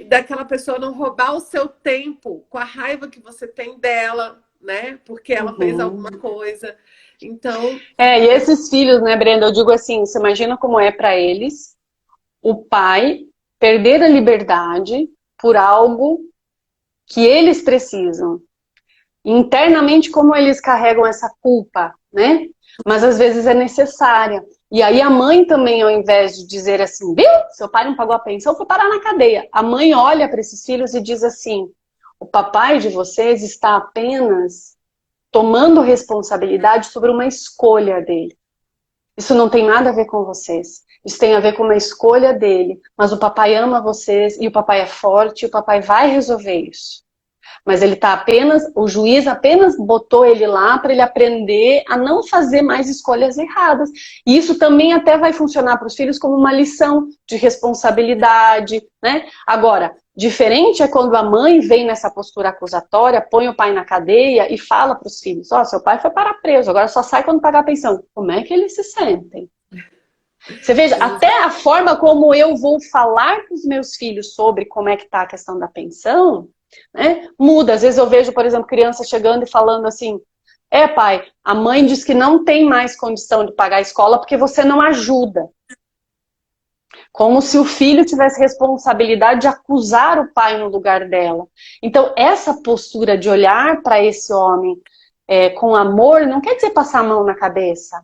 daquela pessoa não roubar o seu tempo com a raiva que você tem dela, né? Porque ela fez alguma coisa. Então. E esses filhos, né, Brenda? Eu digo assim, você imagina como é para eles o pai perder a liberdade por algo que eles precisam. Internamente, como eles carregam essa culpa, né? Mas às vezes é necessária. E aí a mãe também, ao invés de dizer assim, viu? Seu pai não pagou a pensão, foi parar na cadeia. A mãe olha para esses filhos e diz assim, o papai de vocês está apenas tomando responsabilidade sobre uma escolha dele. Isso não tem nada a ver com vocês. Isso tem a ver com uma escolha dele. Mas o papai ama vocês e o papai é forte e o papai vai resolver isso. Mas ele tá o juiz apenas botou ele lá para ele aprender a não fazer mais escolhas erradas. E isso também até vai funcionar para os filhos como uma lição de responsabilidade, né? Agora, diferente é quando a mãe vem nessa postura acusatória, põe o pai na cadeia e fala para os filhos, seu pai foi parar preso, agora só sai quando pagar a pensão. Como é que eles se sentem? Você veja, até a forma como eu vou falar com os meus filhos sobre como é que tá a questão da pensão, né, muda. Às vezes eu vejo, por exemplo, crianças chegando e falando assim, pai, a mãe diz que não tem mais condição de pagar a escola porque você não ajuda. Como se o filho tivesse responsabilidade de acusar o pai no lugar dela. Então, essa postura de olhar para esse homem com amor, não quer dizer passar a mão na cabeça.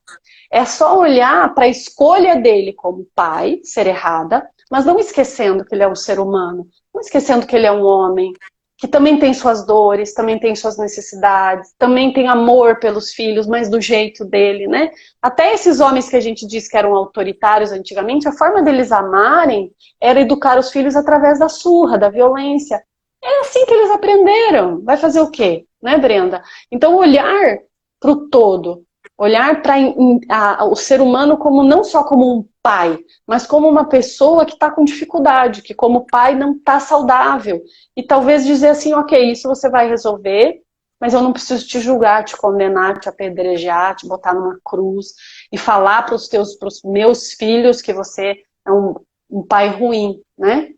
É só olhar para a escolha dele como pai, ser errada, mas não esquecendo que ele é um ser humano, não esquecendo que ele é um homem, que também tem suas dores, também tem suas necessidades, também tem amor pelos filhos, mas do jeito dele, né? Até esses homens que a gente diz que eram autoritários antigamente, a forma deles amarem era educar os filhos através da surra, da violência. É assim que eles aprenderam. Vai fazer o quê? Né, Brenda? Então, olhar para o todo, olhar para o ser humano como não só como um pai, mas como uma pessoa que está com dificuldade, que como pai não está saudável. E talvez dizer assim, ok, isso você vai resolver, mas eu não preciso te julgar, te condenar, te apedrejar, te botar numa cruz e falar para os meus filhos que você é um pai ruim, né?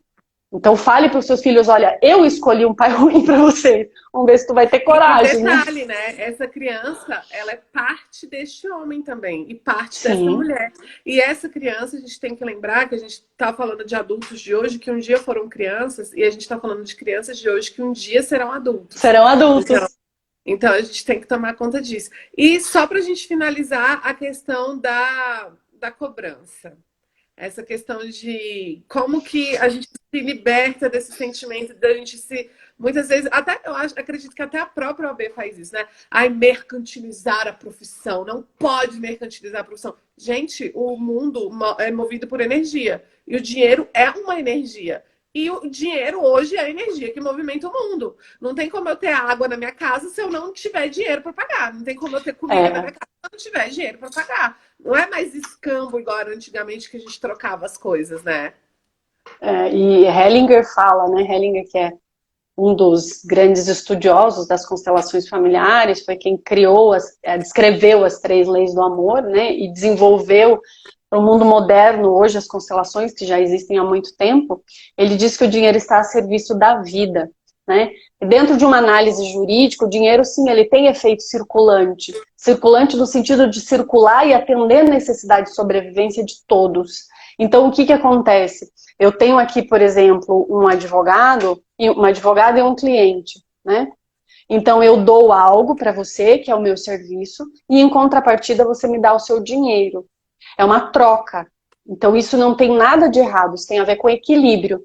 Então fale para os seus filhos, olha, eu escolhi um pai ruim para você. Vamos ver se tu vai ter coragem. E detalhe, né? Essa criança, ela é parte deste homem também. E parte dessa mulher. E essa criança, a gente tem que lembrar que a gente está falando de adultos de hoje que um dia foram crianças. E a gente está falando de crianças de hoje que um dia serão adultos. Serão adultos. Então a gente tem que tomar conta disso. E só para a gente finalizar a questão da cobrança. Essa questão de como que a gente se liberta desse sentimento, da gente se... Muitas vezes, até acredito que até a própria OAB faz isso, né? Mercantilizar a profissão, não pode mercantilizar a profissão. Gente, o mundo é movido por energia. E o dinheiro é uma energia. E o dinheiro hoje é a energia que movimenta o mundo. Não tem como eu ter água na minha casa se eu não tiver dinheiro para pagar. Não tem como eu ter comida na minha casa se eu não tiver dinheiro para pagar. Não é mais escambo igual era antigamente que a gente trocava as coisas, né? E Hellinger fala, né? Hellinger, que é um dos grandes estudiosos das constelações familiares, foi quem descreveu as 3 leis do amor, né? E desenvolveu para o mundo moderno hoje as constelações que já existem há muito tempo. Ele diz que o dinheiro está a serviço da vida, né? E dentro de uma análise jurídica, o dinheiro, sim, ele tem efeito circulante. Circulante no sentido de circular e atender a necessidade de sobrevivência de todos. Então, o que acontece? Eu tenho aqui, por exemplo, uma advogada e um cliente, né? Então, eu dou algo para você, que é o meu serviço, e em contrapartida você me dá o seu dinheiro. É uma troca. Então, isso não tem nada de errado, isso tem a ver com equilíbrio.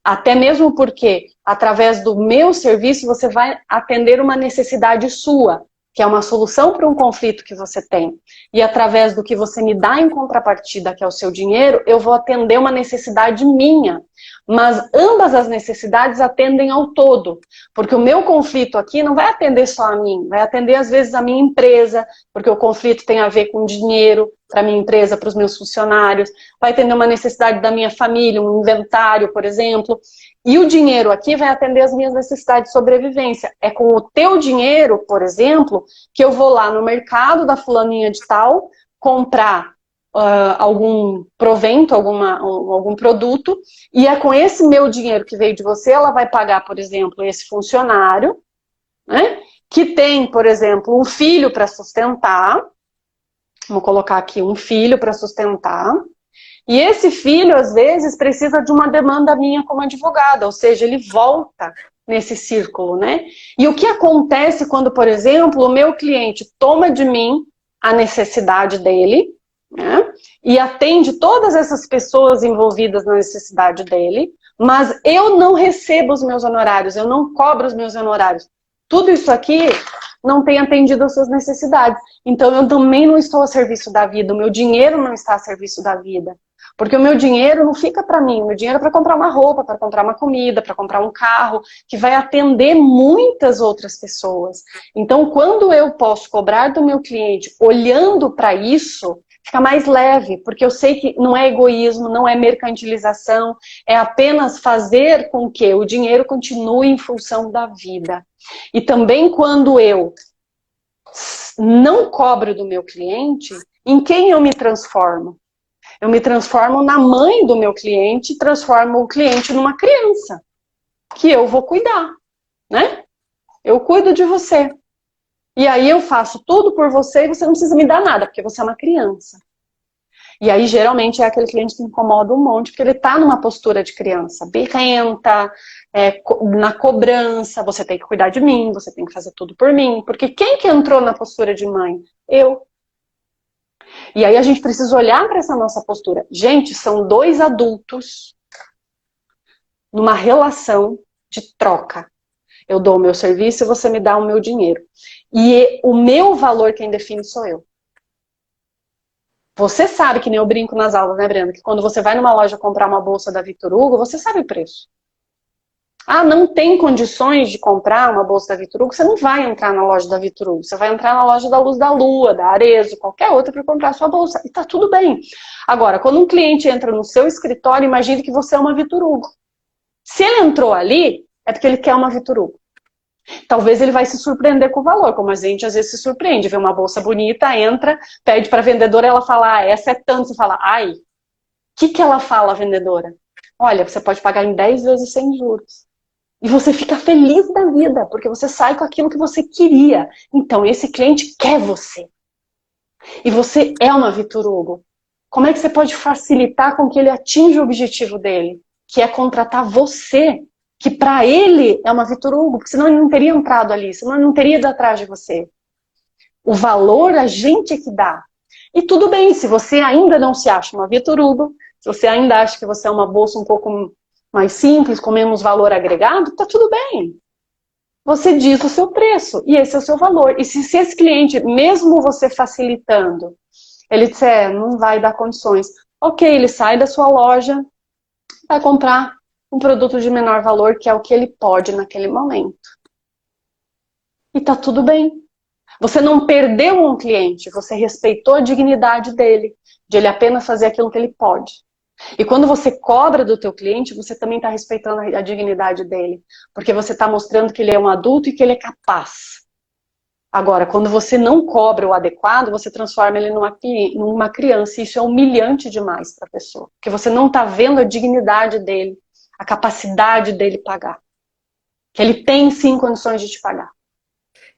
Até mesmo porque, através do meu serviço, você vai atender uma necessidade sua, que é uma solução para um conflito que você tem. E através do que você me dá em contrapartida, que é o seu dinheiro, eu vou atender uma necessidade minha. Mas ambas as necessidades atendem ao todo. Porque o meu conflito aqui não vai atender só a mim, vai atender às vezes a minha empresa, porque o conflito tem a ver com dinheiro para a minha empresa, para os meus funcionários, vai atender uma necessidade da minha família, um inventário, por exemplo. E o dinheiro aqui vai atender as minhas necessidades de sobrevivência. É com o teu dinheiro, por exemplo, que eu vou lá no mercado da fulaninha de tal, comprar algum provento, algum produto, e é com esse meu dinheiro que veio de você, ela vai pagar, por exemplo, esse funcionário, né, que tem, por exemplo, um filho para sustentar, vou colocar aqui um filho para sustentar, e esse filho, às vezes, precisa de uma demanda minha como advogada, ou seja, ele volta nesse círculo, né? E o que acontece quando, por exemplo, o meu cliente toma de mim a necessidade dele, né? E atende todas essas pessoas envolvidas na necessidade dele, mas eu não recebo os meus honorários, eu não cobro os meus honorários. Tudo isso aqui não tem atendido às suas necessidades. Então eu também não estou a serviço da vida, o meu dinheiro não está a serviço da vida. Porque o meu dinheiro não fica para mim, o meu dinheiro é para comprar uma roupa, para comprar uma comida, para comprar um carro, que vai atender muitas outras pessoas. Então, quando eu posso cobrar do meu cliente olhando para isso, fica mais leve, porque eu sei que não é egoísmo, não é mercantilização, é apenas fazer com que o dinheiro continue em função da vida. E também quando eu não cobro do meu cliente, em quem eu me transformo? Eu me transformo na mãe do meu cliente e transformo o cliente numa criança, que eu vou cuidar, né? Eu cuido de você. E aí eu faço tudo por você e você não precisa me dar nada, porque você é uma criança. E aí geralmente é aquele cliente que incomoda um monte, porque ele está numa postura de criança, birrenta, na cobrança, você tem que cuidar de mim, você tem que fazer tudo por mim. Porque quem que entrou na postura de mãe? Eu. E aí a gente precisa olhar para essa nossa postura. Gente, são 2 adultos numa relação de troca. Eu dou o meu serviço e você me dá o meu dinheiro. E o meu valor quem define sou eu. Você sabe, que nem eu brinco nas aulas, né, Brenda? Que quando você vai numa loja comprar uma bolsa da Vitor Hugo, você sabe o preço. Ah, não tem condições de comprar uma bolsa da Vitor Hugo, você não vai entrar na loja da Vitor Hugo, você vai entrar na loja da Luz da Lua, da Arezzo, qualquer outra para comprar sua bolsa, e tá tudo bem. Agora, quando um cliente entra no seu escritório, imagine que você é uma Vitor Hugo. Se ele entrou ali, é porque ele quer uma Vitor Hugo. Talvez ele vai se surpreender com o valor, como a gente às vezes se surpreende, vê uma bolsa bonita, entra, pede para a vendedora, ela fala, essa é tanto, você fala, ai, o que ela fala, a vendedora? Olha, você pode pagar em 10 vezes sem juros. E você fica feliz da vida, porque você sai com aquilo que você queria. Então, esse cliente quer você. E você é uma Vitor Hugo. Como é que você pode facilitar com que ele atinja o objetivo dele? Que é contratar você, que para ele é uma Vitor Hugo, porque senão ele não teria entrado ali, senão ele não teria ido atrás de você. O valor a gente é que dá. E tudo bem, se você ainda não se acha uma Vitor Hugo, se você ainda acha que você é uma bolsa um pouco mais simples, com menos valor agregado, tá tudo bem. Você diz o seu preço, e esse é o seu valor. E se esse cliente, mesmo você facilitando, ele disser, não vai dar condições, ok, ele sai da sua loja, vai comprar um produto de menor valor, que é o que ele pode naquele momento. E tá tudo bem. Você não perdeu um cliente, você respeitou a dignidade dele, de ele apenas fazer aquilo que ele pode. E quando você cobra do teu cliente, você também está respeitando a dignidade dele, porque você está mostrando que ele é um adulto e que ele é capaz. Agora, quando você não cobra o adequado, você transforma ele numa criança, e isso é humilhante demais para a pessoa, porque você não está vendo a dignidade dele, a capacidade dele pagar, que ele tem sim condições de te pagar.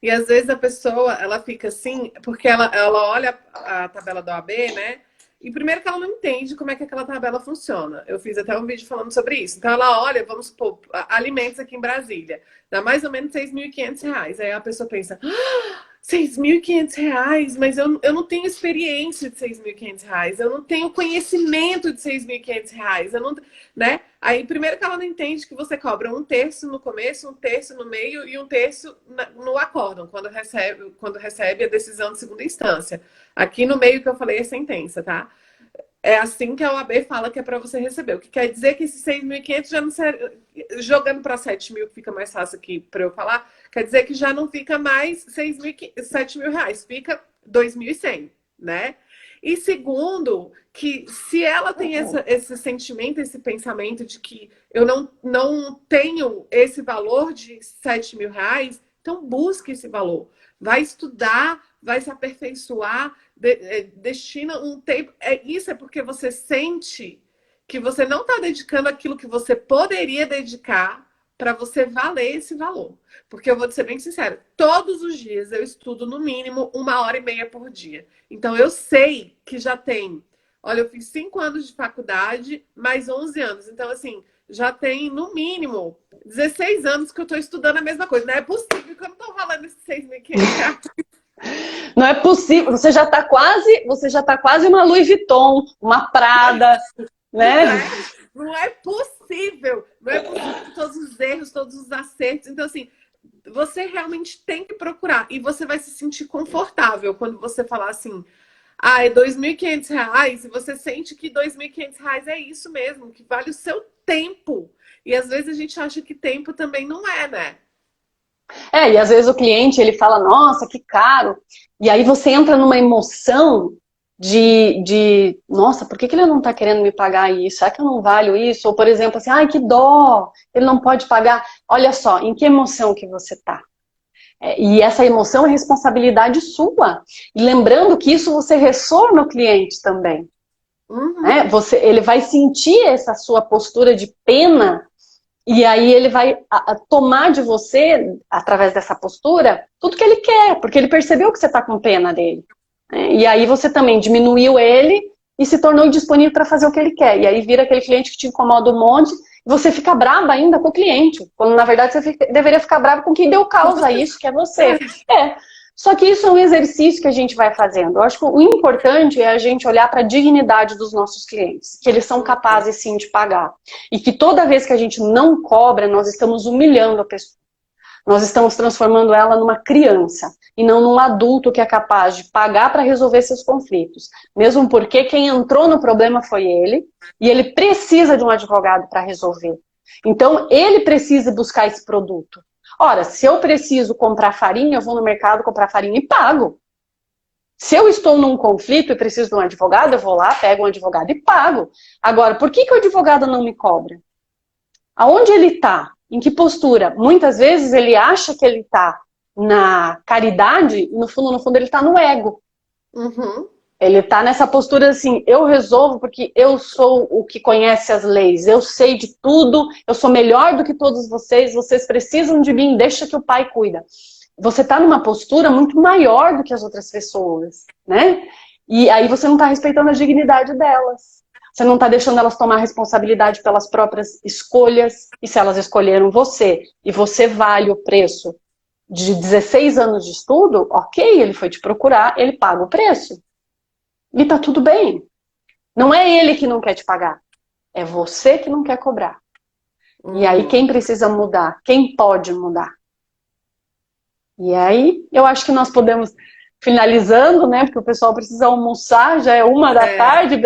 E às vezes a pessoa, ela fica assim, porque ela olha a tabela da OAB, né? E primeiro que ela não entende como é que aquela tabela funciona. Eu fiz até um vídeo falando sobre isso. Então ela olha, vamos supor, alimentos aqui em Brasília. Dá mais ou menos R$ 6.500. Aí a pessoa pensa, R$ 6.500? Mas eu não tenho experiência de R$ 6.500. Eu não tenho conhecimento de R$ 6.500. Eu não, né? Aí primeiro que ela não entende que você cobra 1/3 no começo, 1/3 no meio e 1/3 no acórdão, quando recebe a decisão de segunda instância. Aqui no meio que eu falei é sentença, tá? É assim que a OAB fala que é para você receber. O que quer dizer que esses 6.500 já não serve, jogando para 7.000, que fica mais fácil aqui para eu falar, quer dizer que já não fica mais 7.000 reais, fica 2.100, né? E segundo, que se ela tem esse sentimento, esse pensamento de que eu não tenho esse valor de 7.000 reais, então busque esse valor. Vai estudar, vai se aperfeiçoar, destina um tempo. Isso é porque você sente que você não está dedicando aquilo que você poderia dedicar para você valer esse valor. Porque eu vou ser bem sincera, todos os dias eu estudo no mínimo 1h30 por dia. Então eu sei que já tem, olha, eu fiz 5 anos de faculdade, mais 11 anos. Então assim, já tem no mínimo 16 anos que eu estou estudando a mesma coisa. Não é possível que eu não estou valendo esses 6.500. Não é possível, você já está quase uma Louis Vuitton, uma Prada, né? Não é possível. Não é possível todos os erros, todos os acertos. Então, assim, você realmente tem que procurar. E você vai se sentir confortável quando você falar assim, é R$ 2.500, e você sente que R$ 2.500 é isso mesmo, que vale o seu tempo. E às vezes a gente acha que tempo também não é, né? E às vezes o cliente, ele fala, nossa, que caro. E aí você entra numa emoção nossa, por que ele não está querendo me pagar isso? Será que eu não valho isso? Ou, por exemplo, assim, ai, que dó, ele não pode pagar. Olha só, em que emoção que você está? E essa emoção é responsabilidade sua. E lembrando que isso você ressona no cliente também. Uhum. Ele vai sentir essa sua postura de pena. E aí ele vai tomar de você, através dessa postura, tudo que ele quer, porque ele percebeu que você está com pena dele. E aí você também diminuiu ele e se tornou disponível para fazer o que ele quer. E aí vira aquele cliente que te incomoda um monte, e você fica brava ainda com o cliente, quando na verdade você deveria ficar brava com quem deu causa a isso, que é você. Só que isso é um exercício que a gente vai fazendo. Eu acho que o importante é a gente olhar para a dignidade dos nossos clientes, que eles são capazes sim de pagar. E que toda vez que a gente não cobra, nós estamos humilhando a pessoa. Nós estamos transformando ela numa criança e não num adulto que é capaz de pagar para resolver seus conflitos. Mesmo porque quem entrou no problema foi ele e ele precisa de um advogado para resolver. Então ele precisa buscar esse produto. Ora, se eu preciso comprar farinha, eu vou no mercado comprar farinha e pago. Se eu estou num conflito e preciso de um advogado, eu vou lá, pego um advogado e pago. Agora, por que o advogado não me cobra? Aonde ele está? Em que postura? Muitas vezes ele acha que ele está na caridade e no fundo ele está no ego. Uhum. Ele está nessa postura assim, eu resolvo porque eu sou o que conhece as leis, eu sei de tudo, eu sou melhor do que todos vocês, vocês precisam de mim, deixa que o pai cuida. Você está numa postura muito maior do que as outras pessoas, né? E aí você não está respeitando a dignidade delas. Você não está deixando elas tomar responsabilidade pelas próprias escolhas. E se elas escolheram você, e você vale o preço de 16 anos de estudo, ok, ele foi te procurar, ele paga o preço. E tá tudo bem. Não é ele que não quer te pagar. É você que não quer cobrar. E aí quem precisa mudar? Quem pode mudar? E aí eu acho que nós podemos, finalizando, né? Porque o pessoal precisa almoçar, já é 1 da tarde.